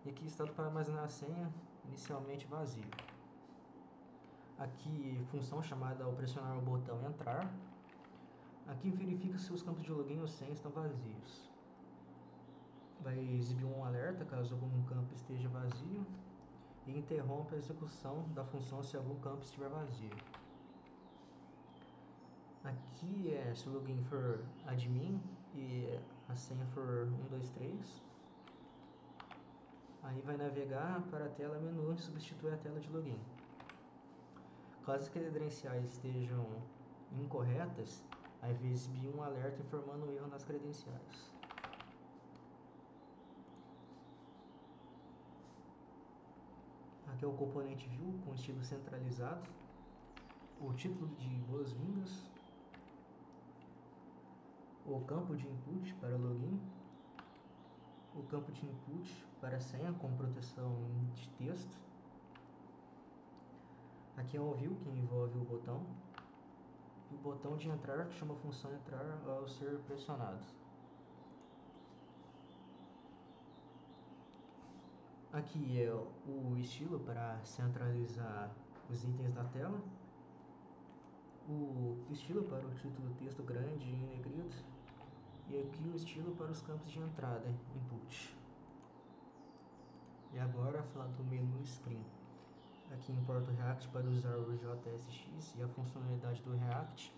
e aqui estado para armazenar a senha, inicialmente vazio. Aqui função chamada ao pressionar o botão entrar. Aqui verifica se os campos de login ou senha estão vazios. Vai exibir um alerta caso algum campo esteja vazio e interrompe a execução da função se algum campo estiver vazio. Aqui se o login for admin e a senha for 123, aí vai navegar para a tela menu e substitui a tela de login. Caso as credenciais estejam incorretas, aí vai exibir um alerta informando o erro nas credenciais. Aqui é o componente view com estilo centralizado, o título de boas-vindas, o campo de input para login, o campo de input para senha com proteção de texto. Aqui é o view que envolve o botão. E o botão de entrar, que chama a função entrar ao ser pressionado. Aqui é o estilo para centralizar os itens da tela. O estilo para o título texto grande em negrito. E aqui o estilo para os campos de entrada, input. E agora falar do menu Screen. Aqui importa o React para usar o JSX e a funcionalidade do React.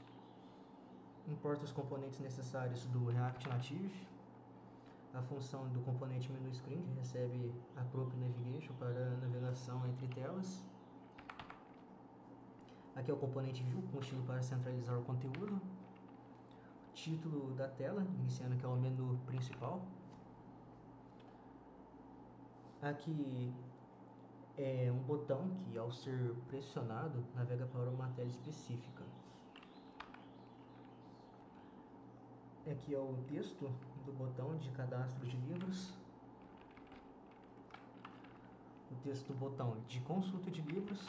Importa os componentes necessários do React Native. A função do componente menu Screen, que recebe a própria navigation para navegação entre telas. Aqui é o componente View, com estilo para centralizar o conteúdo. Título da tela, iniciando que é o menu principal. Aqui é um botão que, ao ser pressionado, navega para uma tela específica. Aqui é o texto do botão de cadastro de livros. O texto do botão de consulta de livros.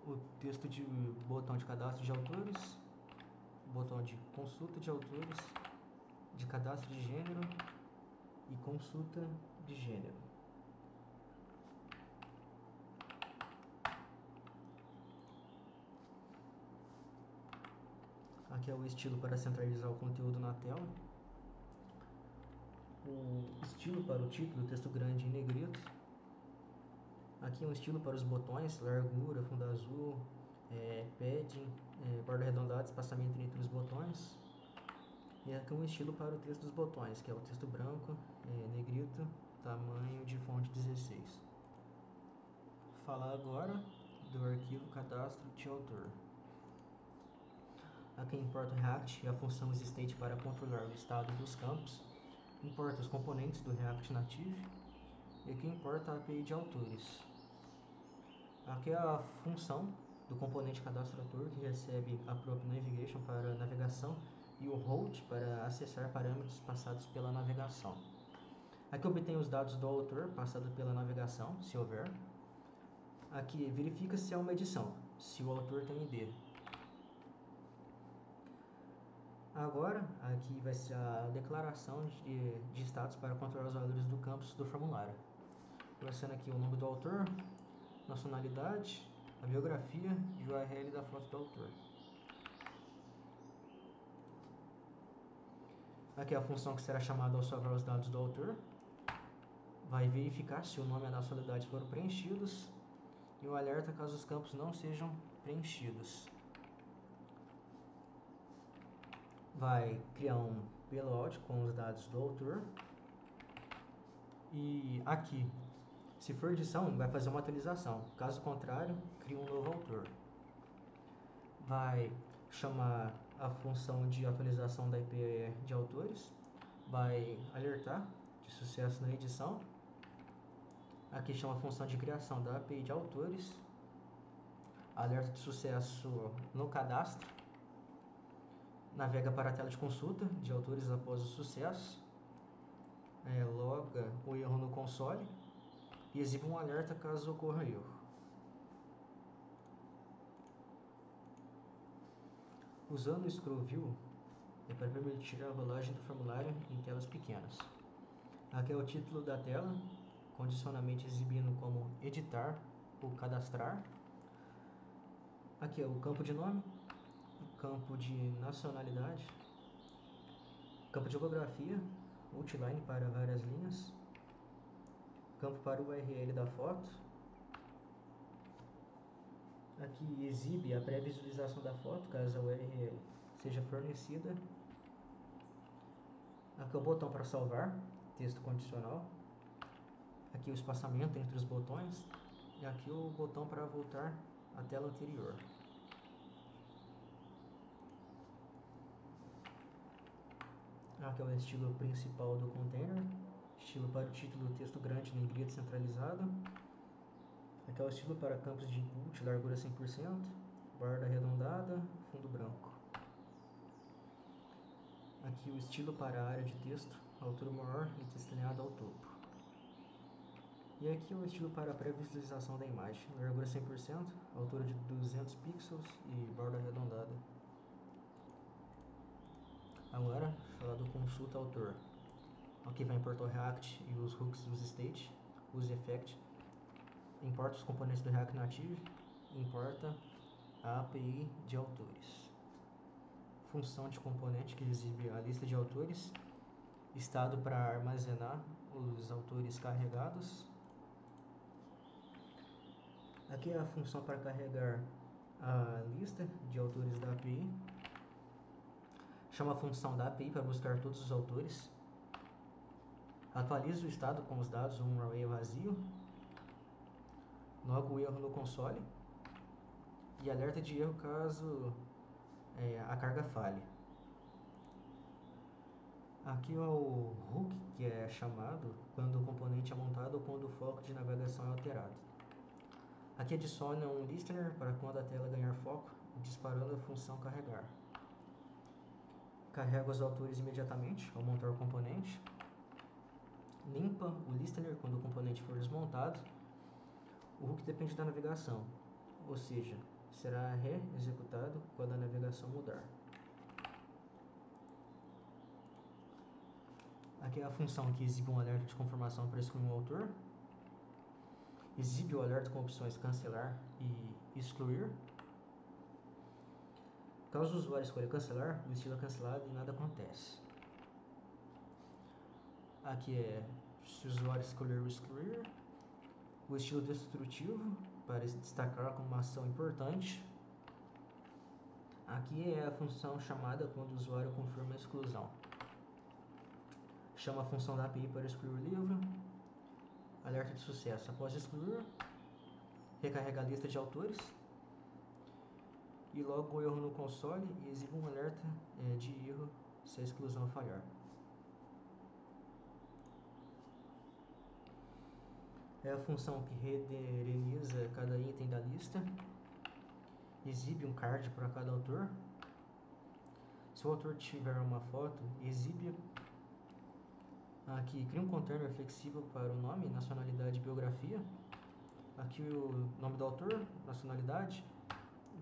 O texto de botão de cadastro de autores. O botão de consulta de autores, de cadastro de gênero e consulta de gênero. Aqui é o estilo para centralizar o conteúdo na tela. O estilo para o título, texto grande em negrito. Aqui é um estilo para os botões, largura, fundo azul, padding, borda arredondada, espaçamento entre os botões. E aqui é um estilo para o texto dos botões, que é o texto branco, negrito, tamanho de fonte 16. Vou falar agora do arquivo cadastro de autor. Aqui importa o React e a função existente para controlar o estado dos campos. Importa os componentes do React Native. E aqui importa a API de autores. Aqui é a função do componente cadastro autor, que recebe a própria navigation para navegação e o hold para acessar parâmetros passados pela navegação. Aqui obtém os dados do autor passado pela navegação, se houver. Aqui verifica se é uma edição, se o autor tem ID. Agora, aqui vai ser a declaração de status para controlar os valores do campus do formulário. Começando aqui o nome do autor, nacionalidade, a biografia e o URL da foto do autor. Aqui é a função que será chamada ao salvar os dados do autor. Vai verificar se o nome e a nacionalidade foram preenchidos e o alerta caso os campos não sejam preenchidos. Vai criar um payload com os dados do autor. E aqui, se for edição, vai fazer uma atualização. Caso contrário, cria um novo autor. Vai chamar a função de atualização da IP de autores. Vai alertar de sucesso na edição. Aqui chama a função de criação da API de autores. Alerta de sucesso no cadastro. Navega para a tela de consulta de autores após o sucesso. Loga o erro no console e exibe um alerta caso ocorra erro. Usando o Scroll View é para permitir a rolagem do formulário em telas pequenas. Aqui é o título da tela, condicionalmente exibindo como editar ou cadastrar. Aqui é o campo de nome, o campo de nacionalidade, campo de geografia, outline para várias linhas, campo para o URL da foto. Aqui exibe a pré-visualização da foto, caso a URL seja fornecida. Aqui é o botão para salvar, texto condicional. Aqui o espaçamento entre os botões. E aqui o botão para voltar à tela anterior. Aqui é o estilo principal do container. Estilo para o título, texto grande, negrito centralizado. Aqui é o estilo para campos de input, largura 100%, borda arredondada, fundo branco. Aqui o estilo para a área de texto, altura maior e texto alinhado ao topo. E aqui é o estilo para pré-visualização da imagem, largura 100%, altura de 200 pixels e borda arredondada. Agora, falar do consulta autor. Aqui vai importar o React e os hooks dos state, use effect, importa os componentes do React Native, importa a API de autores. Função de componente que exibe a lista de autores, estado para armazenar os autores carregados. Aqui é a função para carregar a lista de autores da API. Chama a função da API para buscar todos os autores. Atualiza o estado com os dados um array vazio. Loga o erro no console. E alerta de erro caso a carga falhe. Aqui é o hook que é chamado quando o componente é montado ou quando o foco de navegação é alterado. Aqui adiciona um listener para quando a tela ganhar foco, disparando a função carregar. Carrega os autores imediatamente ao montar o componente. Limpa o listener quando o componente for desmontado. O hook depende da navegação, ou seja, será re-executado quando a navegação mudar. Aqui é a função que exibe um alerta de confirmação para excluir um autor. Exibe o alerta com opções cancelar e excluir. Caso o usuário escolha cancelar, o estilo é cancelado e nada acontece. Aqui é se o usuário escolher o excluir. O estilo destrutivo para se destacar como uma ação importante. Aqui é a função chamada quando o usuário confirma a exclusão. Chama a função da API para excluir o livro. Alerta de sucesso. Após excluir, recarrega a lista de autores. E logo o erro no console e exibe um alerta de erro se a exclusão falhar. É a função que renderiza cada item da lista. Exibe um card para cada autor. Se o autor tiver uma foto, exibe. Aqui, cria um container flexível para o nome, nacionalidade e biografia. Aqui o nome do autor, nacionalidade,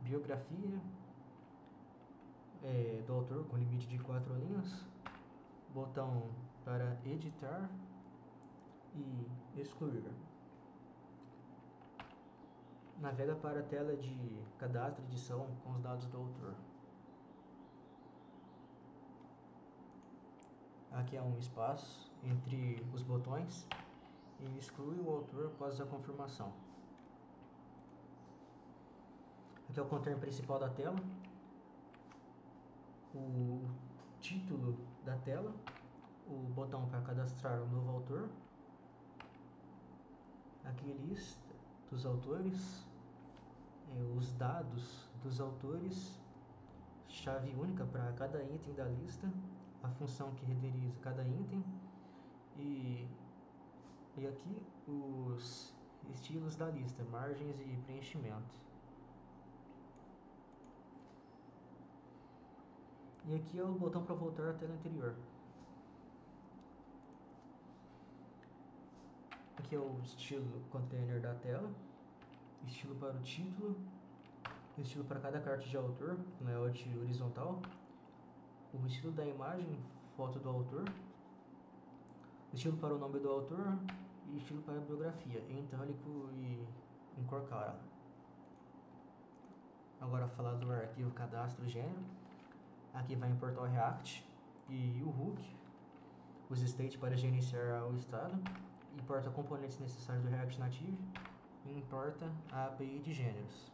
biografia do autor com limite de 4 linhas. Botão para editar e excluir. Navega para a tela de cadastro e edição com os dados do autor. Aqui é um espaço entre os botões e exclui o autor após a confirmação. Aqui é o container principal da tela, o título da tela, o botão para cadastrar um novo autor, aqui lista dos autores, os dados dos autores, chave única para cada item da lista, a função que renderiza cada item e aqui os estilos da lista, margens e preenchimento. E aqui é o botão para voltar à tela anterior. Aqui é o estilo container da tela, estilo para o título, estilo para cada carta de autor, layout horizontal, o estilo da imagem, foto do autor, estilo para o nome do autor e estilo para a biografia, em itálico e em cor clara. Agora falar do arquivo cadastro gênero. Aqui vai importar o React e o hook, os state para gerenciar o estado, importa componentes necessários do React Native e importa a API de gêneros.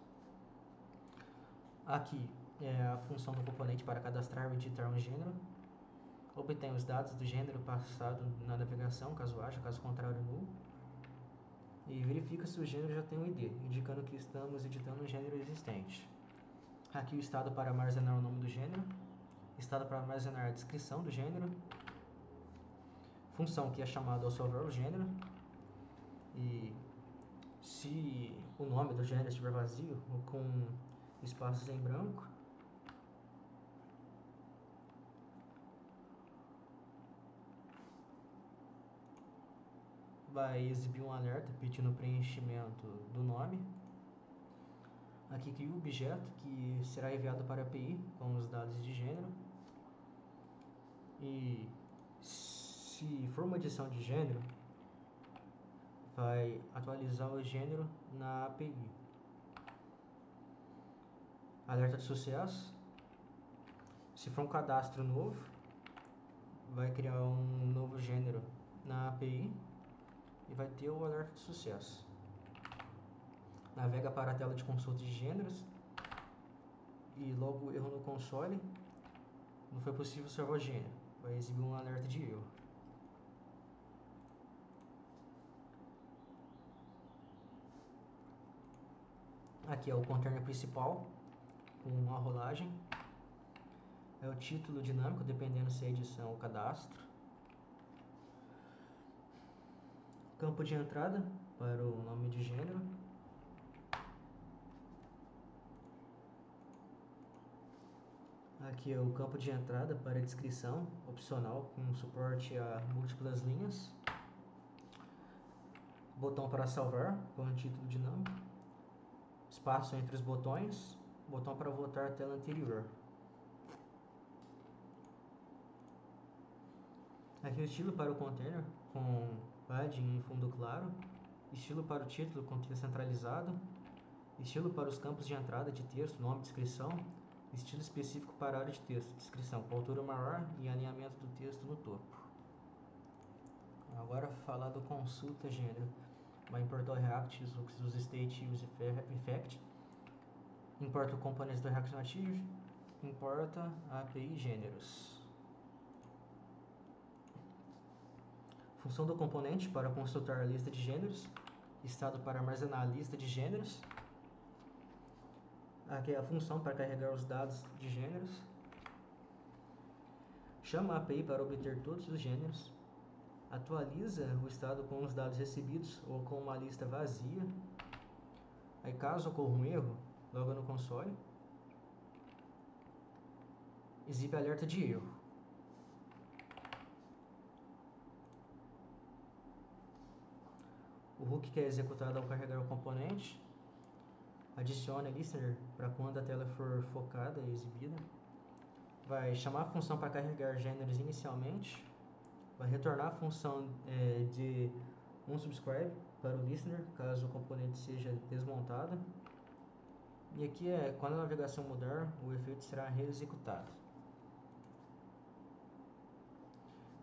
Aqui é a função do componente para cadastrar ou editar um gênero. Obtém os dados do gênero passado na navegação, caso haja, caso contrário, nulo. E verifica se o gênero já tem um ID, indicando que estamos editando um gênero existente. Aqui o estado para armazenar o nome do gênero, estado para armazenar a descrição do gênero, função que é chamada ao salvar o gênero, e se o nome do gênero estiver vazio ou com espaços em branco, vai exibir um alerta pedindo preenchimento do nome. Aqui cria o objeto que será enviado para a API com os dados de gênero. E se for uma adição de gênero, vai atualizar o gênero na API. Alerta de sucesso. Se for um cadastro novo, vai criar um novo gênero na API e vai ter o alerta de sucesso. Navega para a tela de consulta de gêneros e logo erro no console. Não foi possível salvar o gênero. Vai exibir um alerta de erro. Aqui é o container principal com a rolagem. É o título dinâmico, dependendo se é edição ou cadastro. Campo de entrada para o nome de gênero. Aqui é o campo de entrada para descrição, opcional, com suporte a múltiplas linhas. Botão para salvar, com o título dinâmico. Espaço entre os botões. Botão para voltar à tela anterior. Aqui o estilo para o container, com padding em fundo claro. Estilo para o título, com texto centralizado. Estilo para os campos de entrada de texto, nome, descrição. Estilo específico para a área de texto, descrição, com altura maior e alinhamento do texto no topo. Agora falar do consulta gênero. Vai importar o React, os state e os effect. Importa o componente do React Native. Importa a API gêneros. Função do componente para consultar a lista de gêneros. Estado para armazenar a lista de gêneros. Aqui é a função para carregar os dados de gêneros. Chama a API para obter todos os gêneros. Atualiza o estado com os dados recebidos ou com uma lista vazia. Aí caso ocorra um erro, logo no console, exibe alerta de erro. O hook que é executado ao carregar o componente. Adicione listener para quando a tela for focada e exibida. Vai chamar a função para carregar gêneros inicialmente. Vai retornar a função de unsubscribe para o listener, caso o componente seja desmontado. E aqui é quando a navegação mudar, o efeito será reexecutado.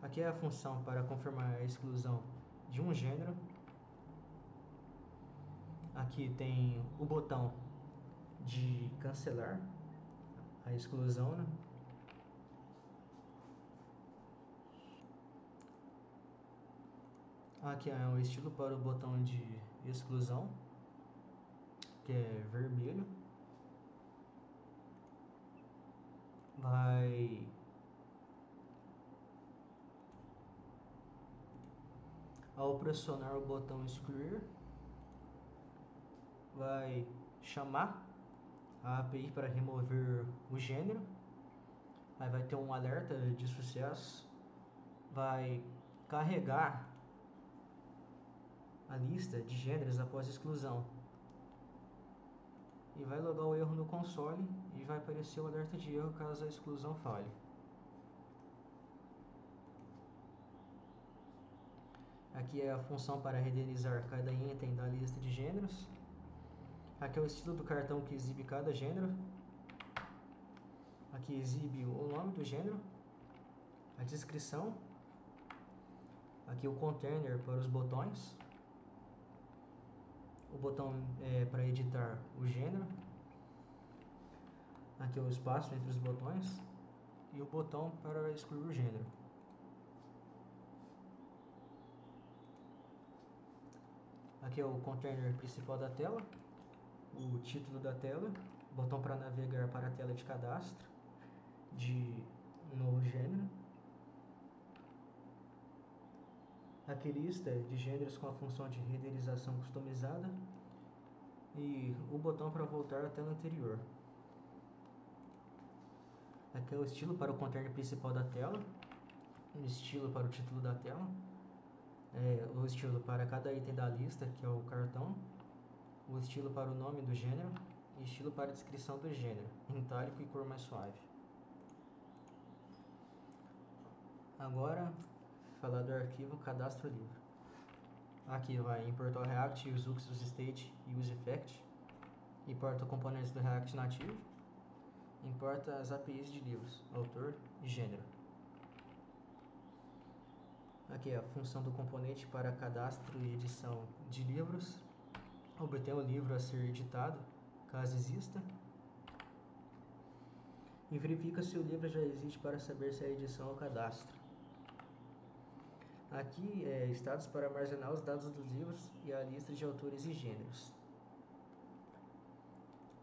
Aqui é a função para confirmar a exclusão de um gênero. Aqui tem o botão de cancelar a exclusão, né? Aqui é o estilo para o botão de exclusão, que é vermelho. Vai ao pressionar o botão excluir, vai chamar a API para remover o gênero. Aí vai ter um alerta de sucesso. Vai carregar a lista de gêneros após a exclusão. E vai logar o erro no console e vai aparecer o alerta de erro caso a exclusão falhe. Aqui é a função para renderizar cada item da lista de gêneros. Aqui é o estilo do cartão que exibe cada gênero. Aqui exibe o nome do gênero, a descrição. Aqui o container para os botões. O botão para editar o gênero. Aqui é o espaço entre os botões. E o botão para excluir o gênero. Aqui é o container principal da tela. O título da tela. Botão para navegar para a tela de cadastro de um novo gênero. Aqui lista de gêneros com a função de renderização customizada. E o botão para voltar à tela anterior. Aqui é o estilo para o container principal da tela. Um estilo para o título da tela. o estilo para cada item da lista, que é o cartão, o estilo para o nome do gênero e estilo para a descrição do gênero, em itálico e cor mais suave. Agora, falar do arquivo cadastro livro. Aqui vai importar o React, use Hooks, use State e use Effect. Importa componentes do React nativo. Importa as APIs de livros, autor e gênero. Aqui é a função do componente para cadastro e edição de livros. Obter o livro a ser editado, caso exista. E verifica se o livro já existe para saber se é edição ou cadastro. Aqui é estados para armazenar os dados dos livros e a lista de autores e gêneros.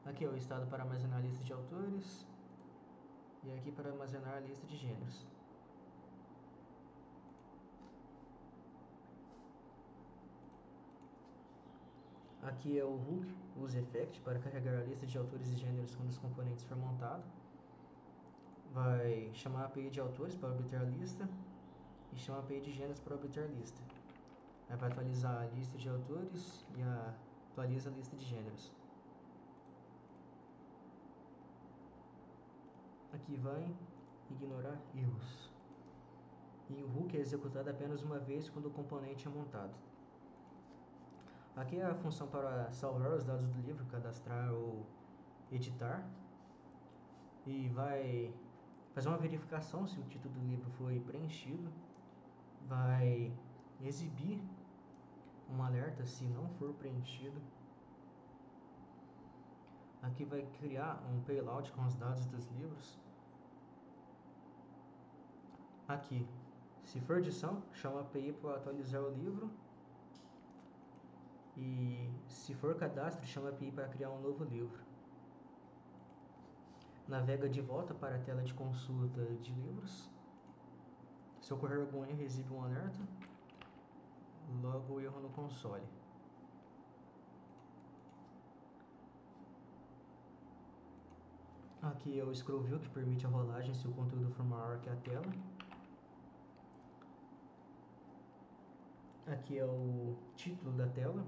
Aqui é o estado para armazenar a lista de autores e aqui para armazenar a lista de gêneros. Aqui é o hook, use effect, para carregar a lista de autores e gêneros quando os componentes for montado. Vai chamar a API de autores para obter a lista e chama a API de gêneros para obter a lista. Aí vai atualizar a lista de autores e atualiza a lista de gêneros. Aqui vai ignorar erros. E o hook é executado apenas uma vez quando o componente é montado. Aqui é a função para salvar os dados do livro, cadastrar ou editar. E vai fazer uma verificação se o título do livro foi preenchido. Vai exibir um alerta se não for preenchido. Aqui vai criar um payload com os dados dos livros. Aqui, se for edição, chama a API para atualizar o livro. E se for cadastro, chama a API para criar um novo livro. Navega de volta para a tela de consulta de livros. Se ocorrer algum erro, exibe um alerta. Logo o erro no console. Aqui é o scroll view, que permite a rolagem se o conteúdo for maior que a tela. Aqui é o título da tela,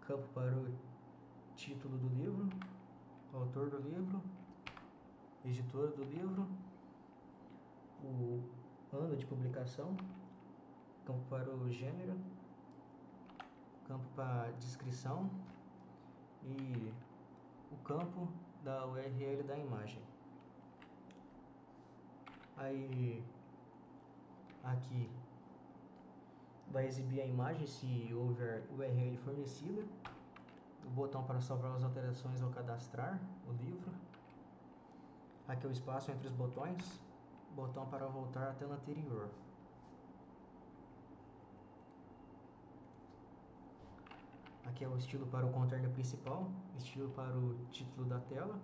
campo para o título do livro, autor do livro, editora do livro, o ano de publicação, campo para o gênero, campo para descrição e o campo da URL da imagem. Aí aqui vai exibir a imagem se houver URL fornecida, o botão para salvar as alterações ao cadastrar o livro. Aqui é o espaço entre os botões, botão para voltar à tela anterior. Aqui é o estilo para o container principal, estilo para o título da tela,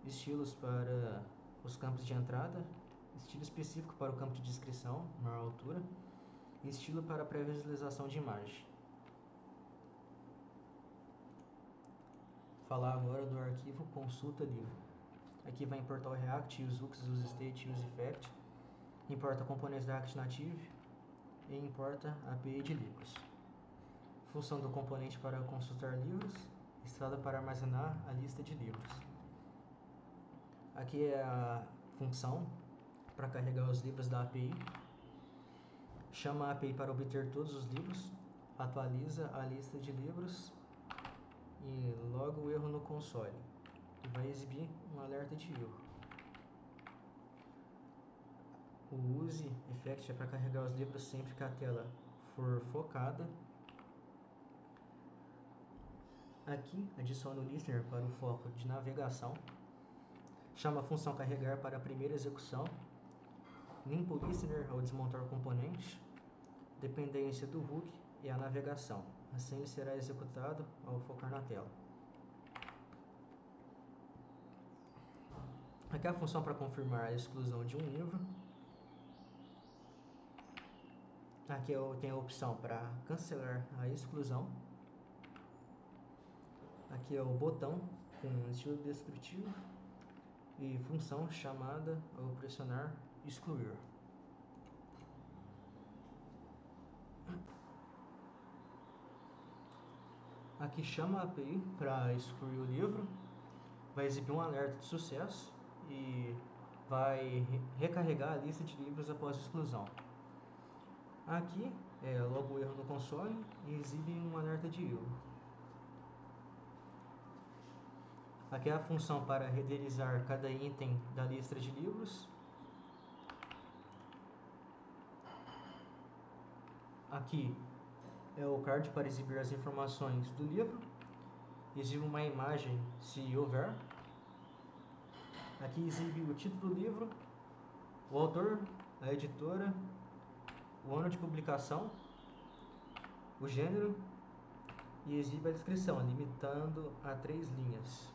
estilos para os campos de entrada, estilo específico para o campo de descrição, maior altura, e estilo para pré-visualização de imagem. Falar agora do arquivo consulta livro. Aqui vai importar o React, use Hooks, use State, use Effect, importa componentes do React Native e importa a API de livros. Função do componente para consultar livros, estrada para armazenar a lista de livros. Aqui é a função para carregar os livros da API. Chama a API para obter todos os livros, atualiza a lista de livros e loga o erro no console, que vai exibir um alerta de erro. O use effect é para carregar os livros sempre que a tela for focada. Aqui adiciona o listener para o foco de navegação. Chama a função carregar para a primeira execução. Limpa o listener ao desmontar o componente. Dependência do hook e a navegação. Assim ele será executado ao focar na tela. Aqui é a função para confirmar a exclusão de um livro. Aqui tem a opção para cancelar a exclusão. Aqui é o botão com estilo destrutivo e função chamada ao pressionar excluir. Aqui chama a API para excluir o livro, vai exibir um alerta de sucesso e vai recarregar a lista de livros após a exclusão. Aqui é logo o erro no console e exibe um alerta de erro. Aqui é a função para renderizar cada item da lista de livros. Aqui é o card para exibir as informações do livro. Exibe uma imagem se houver. Aqui exibe o título do livro, o autor, a editora, o ano de publicação, o gênero e exibe a descrição, limitando a 3 linhas.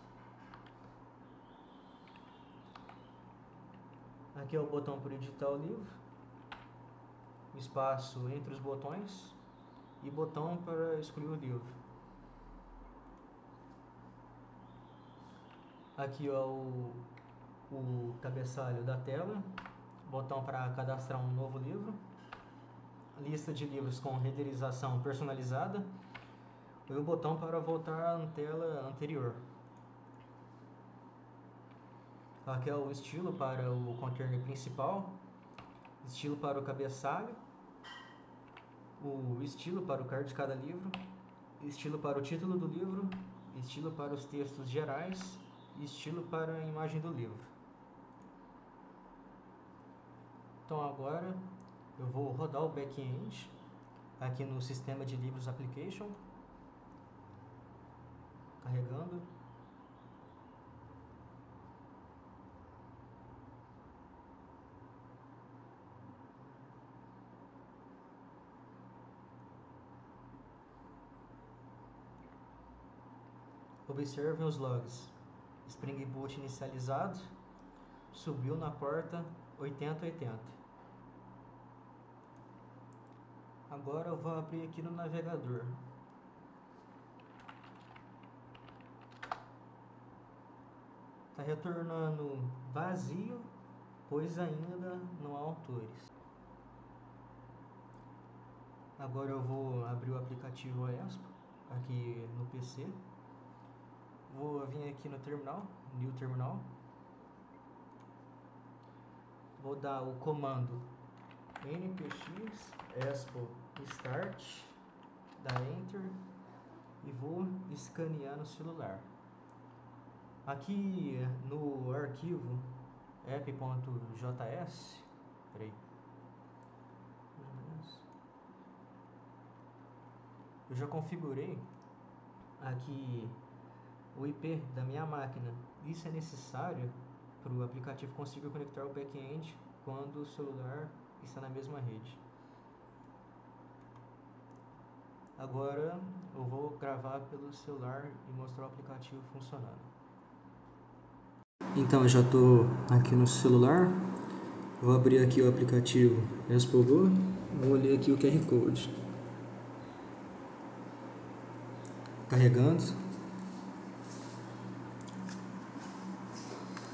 Aqui é o botão para editar o livro, espaço entre os botões e botão para excluir o livro. Aqui é o cabeçalho da tela, botão para cadastrar um novo livro, lista de livros com renderização personalizada e o botão para voltar à tela anterior. Aqui é o estilo para o container principal, estilo para o cabeçalho, o estilo para o card de cada livro, estilo para o título do livro, estilo para os textos gerais e estilo para a imagem do livro. Então agora eu vou rodar o back-end aqui no sistema de livros application, carregando. Observem os logs. Spring Boot inicializado, subiu na porta 8080. Agora eu vou abrir aqui no navegador. Está retornando vazio, pois ainda não há autores. Agora eu vou abrir o aplicativo Expo aqui no PC. Vou vir aqui no terminal, New Terminal. Vou dar o comando npx expo start, dar Enter e vou escanear no celular. Aqui no arquivo app.js, peraí, eu já configurei aqui o IP da minha máquina. Isso é necessário para o aplicativo conseguir conectar o back-end quando o celular está na mesma rede. Agora eu vou gravar pelo celular e mostrar o aplicativo funcionando. Então, eu já estou aqui no celular. Vou abrir aqui o aplicativo Expo, vou ler aqui o QR Code. Carregando.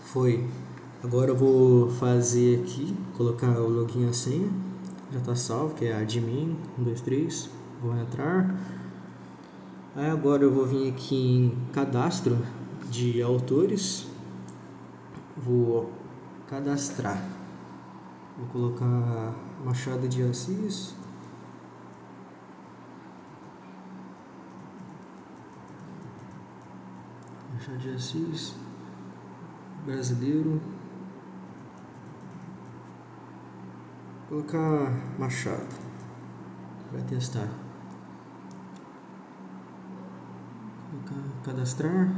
Foi. Agora eu vou fazer aqui, colocar o login e a senha. Já está salvo, que é admin 123. Vou entrar. Aí agora eu vou vir aqui em cadastro de autores. Vou cadastrar. Vou colocar Machado de Assis. Machado de Assis. Brasileiro. Vou colocar Machado. Vai testar. Vou colocar cadastrar.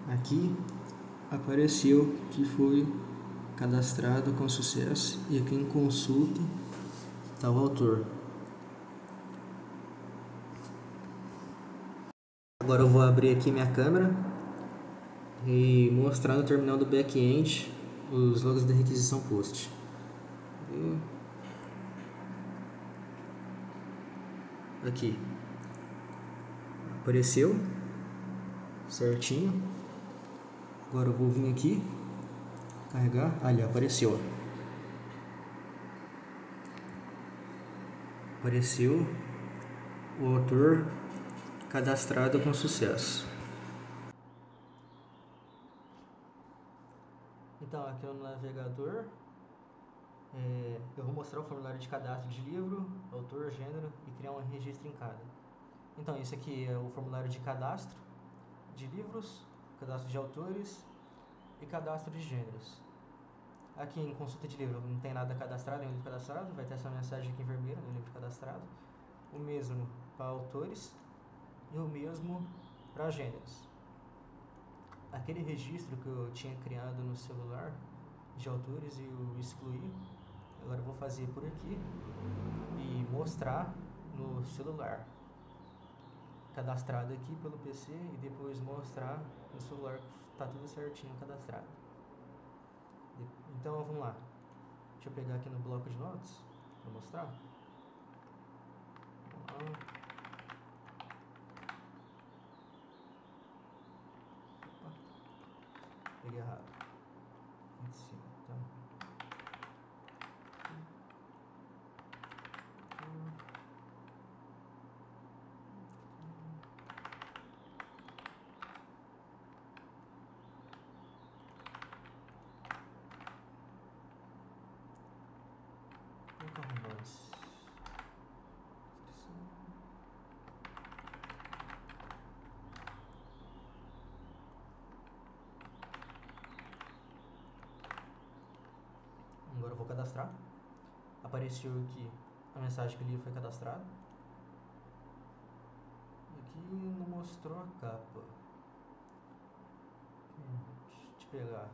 Aqui apareceu que foi cadastrado com sucesso e aqui em consulta está o autor. Agora eu vou abrir aqui minha câmera e mostrar no terminal do back-end os logos da requisição post. Aqui apareceu certinho. Agora eu vou vir aqui, carregar, ali apareceu. Apareceu o autor cadastrado com sucesso. Então, aqui no navegador, eu vou mostrar o formulário de cadastro de livro, autor, gênero e criar um registro em cada. Então, esse aqui é o formulário de cadastro de livros, cadastro de autores e cadastro de gêneros. Aqui em consulta de livro não tem nada cadastrado, nenhum livro cadastrado, vai ter essa mensagem aqui em vermelho, no livro cadastrado. O mesmo para autores e o mesmo para gêneros. Aquele registro que eu tinha criado no celular de autores e eu excluí, agora eu vou fazer por aqui e mostrar no celular, cadastrado aqui pelo PC, e depois mostrar no celular que está tudo certinho cadastrado. Então vamos lá, deixa eu pegar aqui no bloco de notas para mostrar. Vamos lá. Peguei errado. 25, tá? Vou colocar romance. Agora eu vou cadastrar. Apareceu aqui a mensagem que o livro foi cadastrado. Aqui não mostrou a capa. Deixa eu pegar.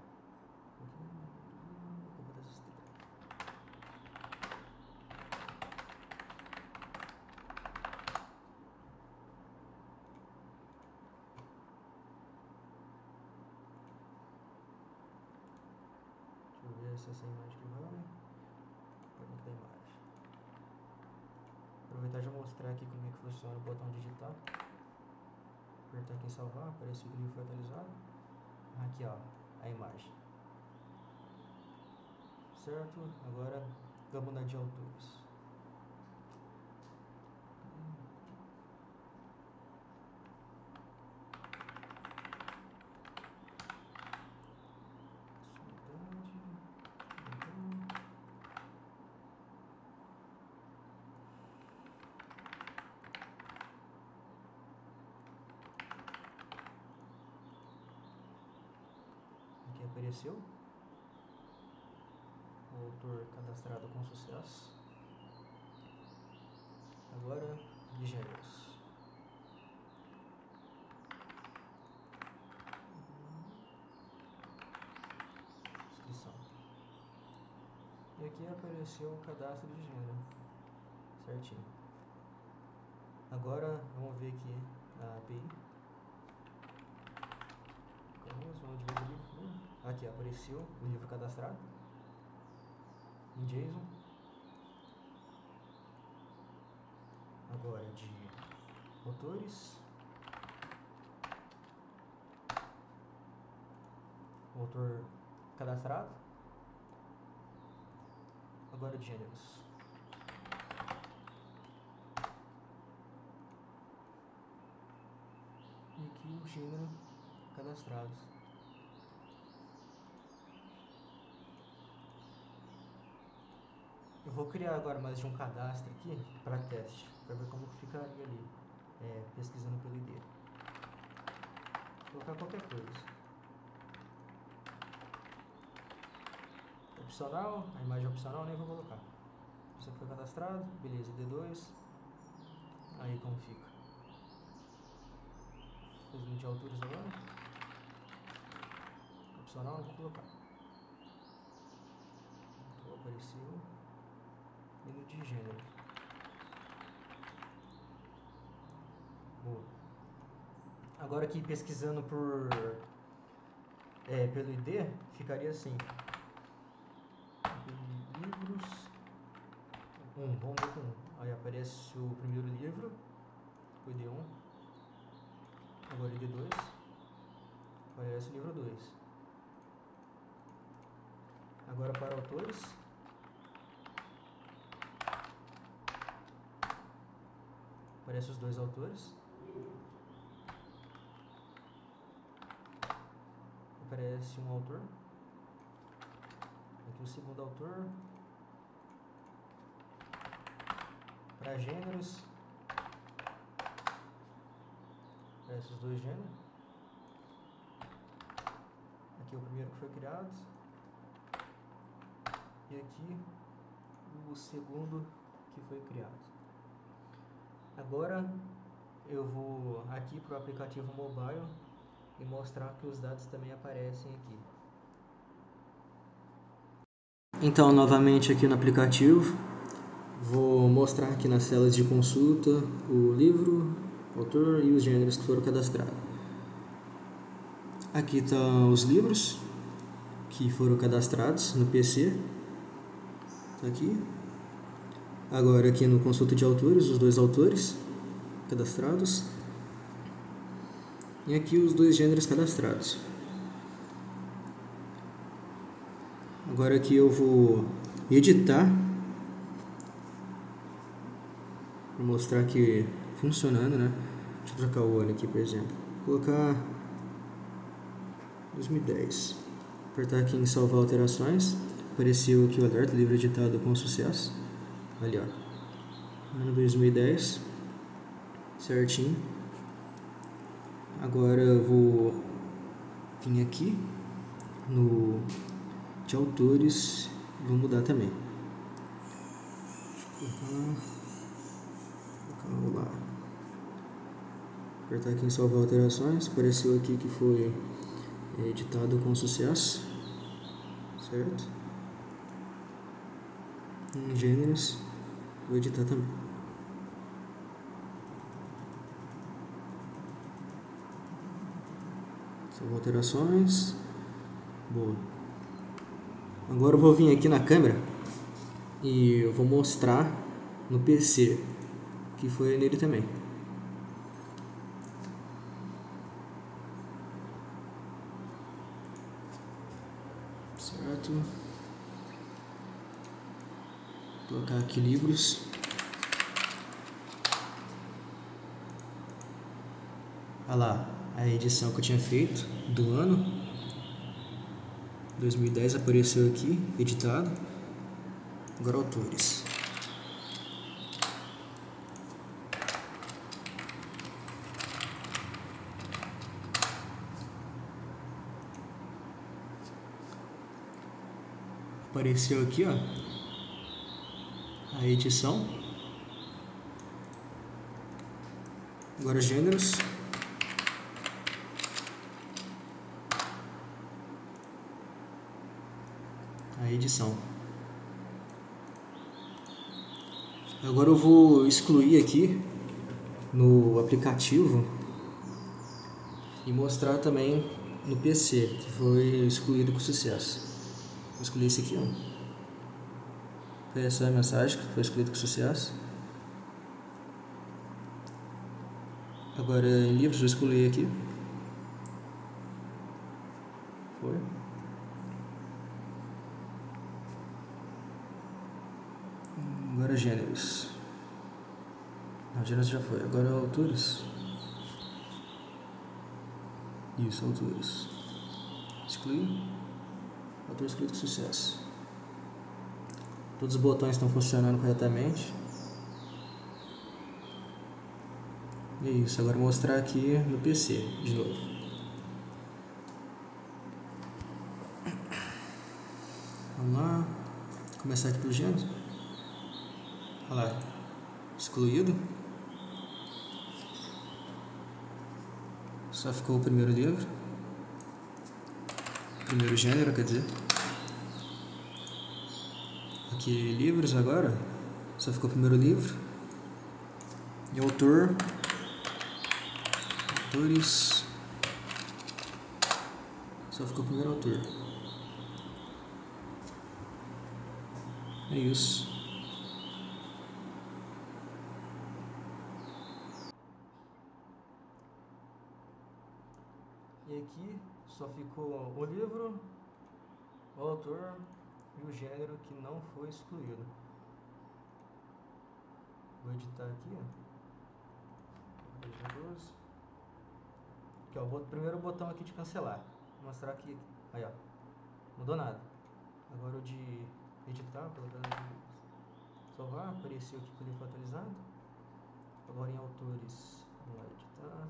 Deixa eu ver se essa imagem que vai. Pergunta a imagem. Aproveitar e já mostrar aqui como é que funciona o botão digitar. Apertar aqui em salvar, aparece que o livro foi atualizado. Aqui ó, a imagem. Certo? Agora vamos na de autores. Aqui apareceu o autor cadastrado com sucesso. Agora de gêneros. Inscrição. E aqui apareceu o cadastro de gênero. Certinho. Agora vamos ver aqui na API. Vamos ver o livro. Aqui apareceu o livro cadastrado em JSON. Agora de autores. O autor cadastrado. Agora de gêneros. E aqui o gênero cadastrado. Eu vou criar agora mais de um cadastro aqui para teste, para ver como ficaria ali, pesquisando pelo ID. Vou colocar qualquer coisa. Opcional, a imagem opcional nem vou colocar. Você foi cadastrado, beleza, D2. Aí como fica. Fiz de alturas agora. Opcional não vou colocar. Então apareceu. E no de gênero. Boa. Agora aqui pesquisando pelo ID, ficaria assim. Livros. Vamos ver com 1. Aí aparece o primeiro livro, o ID1. Agora o ID2. Aparece o livro 2. Agora para autores. Aparece os dois autores. Aparece um autor. Aqui o segundo autor. Para gêneros. Aparece os dois gêneros. Aqui é o primeiro que foi criado. E aqui o segundo que foi criado. Agora eu vou aqui para o aplicativo mobile e mostrar que os dados também aparecem aqui. Então, novamente aqui no aplicativo, vou mostrar aqui nas telas de consulta o livro, o autor e os gêneros que foram cadastrados. Aqui estão os livros que foram cadastrados no PC. Tá aqui. Agora aqui no consulta de autores, os dois autores cadastrados. E aqui os dois gêneros cadastrados. Agora aqui eu vou editar. Vou mostrar aqui funcionando, né? Deixa eu trocar o ano aqui, por exemplo. Vou colocar 2010. Apertar aqui em salvar alterações. Apareceu aqui o alerta, livro editado com sucesso. Ali, ó. Ano 2010. Certinho. Agora eu vou vir aqui no de autores e vou mudar também. Vamos lá. Apertar aqui em salvar alterações. Apareceu aqui que foi editado com sucesso. Certo? Em gêneros, vou editar também. Salvar alterações. Boa. Agora eu vou vir aqui na câmera e eu vou mostrar no PC que foi nele também. Certo? Vou colocar aqui livros. Olha lá a edição que eu tinha feito do ano 2010 apareceu aqui, editado. Agora autores. Apareceu aqui, ó, a edição. Agora gêneros. A edição. Agora eu vou excluir aqui no aplicativo e mostrar também no PC, que foi excluído com sucesso. Vou excluir esse aqui, ó. Foi essa a mensagem que foi excluído com sucesso. Agora em livros eu excluí aqui. Foi. Agora gêneros. Não, gêneros já foi. Agora autores. Isso, autores. Excluir. Autor excluído com sucesso. Todos os botões estão funcionando corretamente. E é isso. Agora vou mostrar aqui no PC de novo. Vamos lá. Começar aqui pelo gênero. Olha lá. Excluído. Só ficou o primeiro livro. Primeiro gênero, quer dizer. Aqui livros agora. Só ficou o primeiro livro. E autor. Autores. Só ficou o primeiro autor. É isso. E aqui só ficou o livro, o autor e o gênero que não foi excluído. Vou editar aqui, ó. 2 Aqui, ó, o primeiro botão aqui de cancelar. Vou mostrar aqui. Aí, ó. Mudou nada. Agora o de editar, colocando de salvar, apareceu aqui que ele foi atualizado. Agora em autores, vamos lá, editar.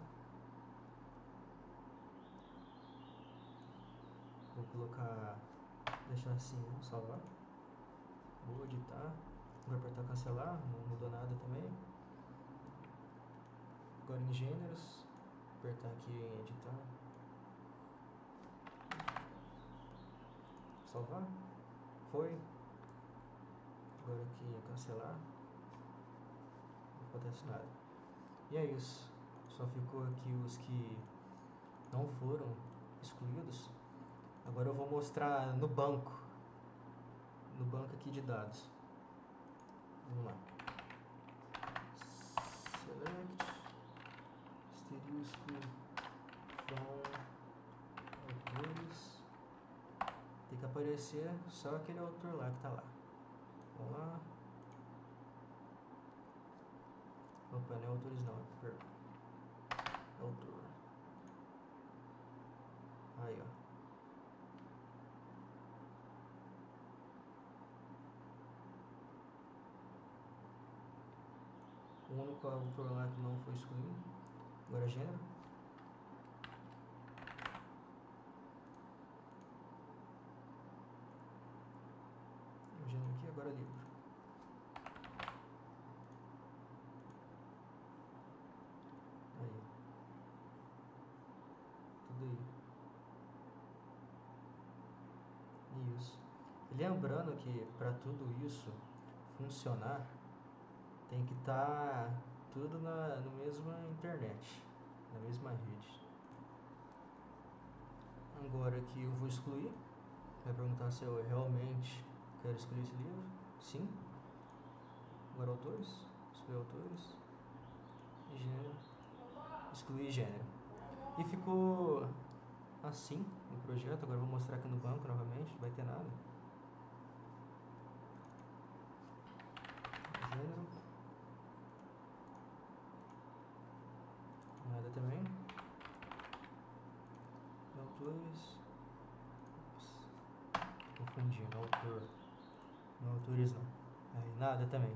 Vou colocar, deixar assim, salvar. Vou editar. Vou apertar cancelar, não mudou nada também. Agora em gêneros, apertar aqui em editar. Salvar. Foi. Agora aqui em cancelar. Não acontece nada. E é isso. Só ficou aqui os que não foram excluídos. Agora eu vou mostrar no banco. No banco aqui de dados. Vamos lá. Select. Asterisco. From. Autores. Tem que aparecer só aquele autor lá que tá lá. Vamos lá. Opa, não é autores não. Perdão. Autor. Aí, ó. O único autor lá que não foi excluído. Agora é gênero. O gênero aqui, agora é livro. Aí. Tudo aí. Isso. E lembrando que para tudo isso funcionar, tem que estar tudo na mesma internet, na mesma rede. Agora aqui eu vou excluir. Vai perguntar se eu realmente quero excluir esse livro. Sim. Agora autores. Excluir autores. E gênero. Excluir gênero. E ficou assim o projeto. Agora eu vou mostrar aqui no banco novamente. Não vai ter nada. Gênero. Nada também. Autores. Ops. Confundindo. Autor. Não, autores não. Aí, nada também.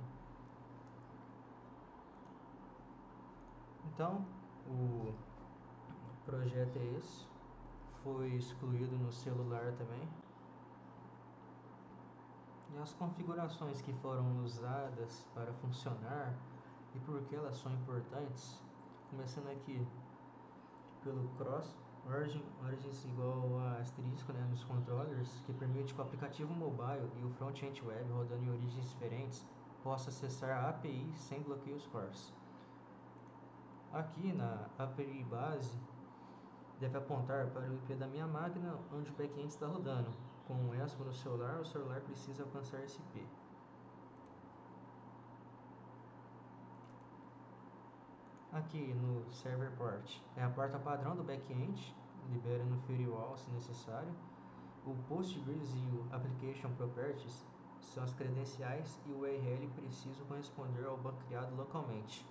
Então, o projeto é esse. Foi excluído no celular também. E as configurações que foram usadas para funcionar e por que elas são importantes, começando aqui pelo cross origins igual a asterisco, né, nos controllers, que permite que o aplicativo mobile e o front-end web rodando em origens diferentes possa acessar a API sem bloqueios force. Aqui na API base deve apontar para o IP da minha máquina onde o backend está rodando. Com um ESCO no celular, o celular precisa alcançar esse IP. Aqui no server port é a porta padrão do back-end, libera no firewall se necessário. O Postgres e o Application Properties são as credenciais e o URL preciso corresponder ao banco criado localmente.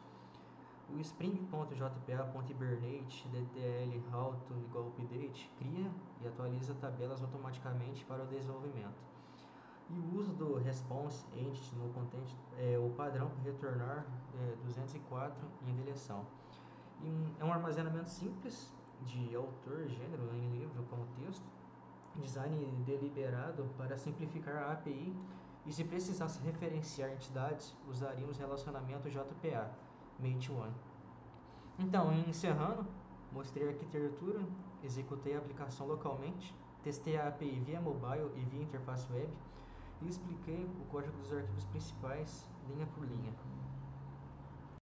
O Spring.jpa.hibernate DTL auto igual update cria e atualiza tabelas automaticamente para o desenvolvimento. E o uso do response entity no content é o padrão para retornar 204 em deleção. É um armazenamento simples de autor, gênero em livro como texto, design deliberado para simplificar a API e se precisasse referenciar entidades, usaríamos relacionamento JPA, Mate One. Então, encerrando, mostrei a arquitetura, executei a aplicação localmente, testei a API via mobile e via interface web e expliquei o código dos arquivos principais linha por linha.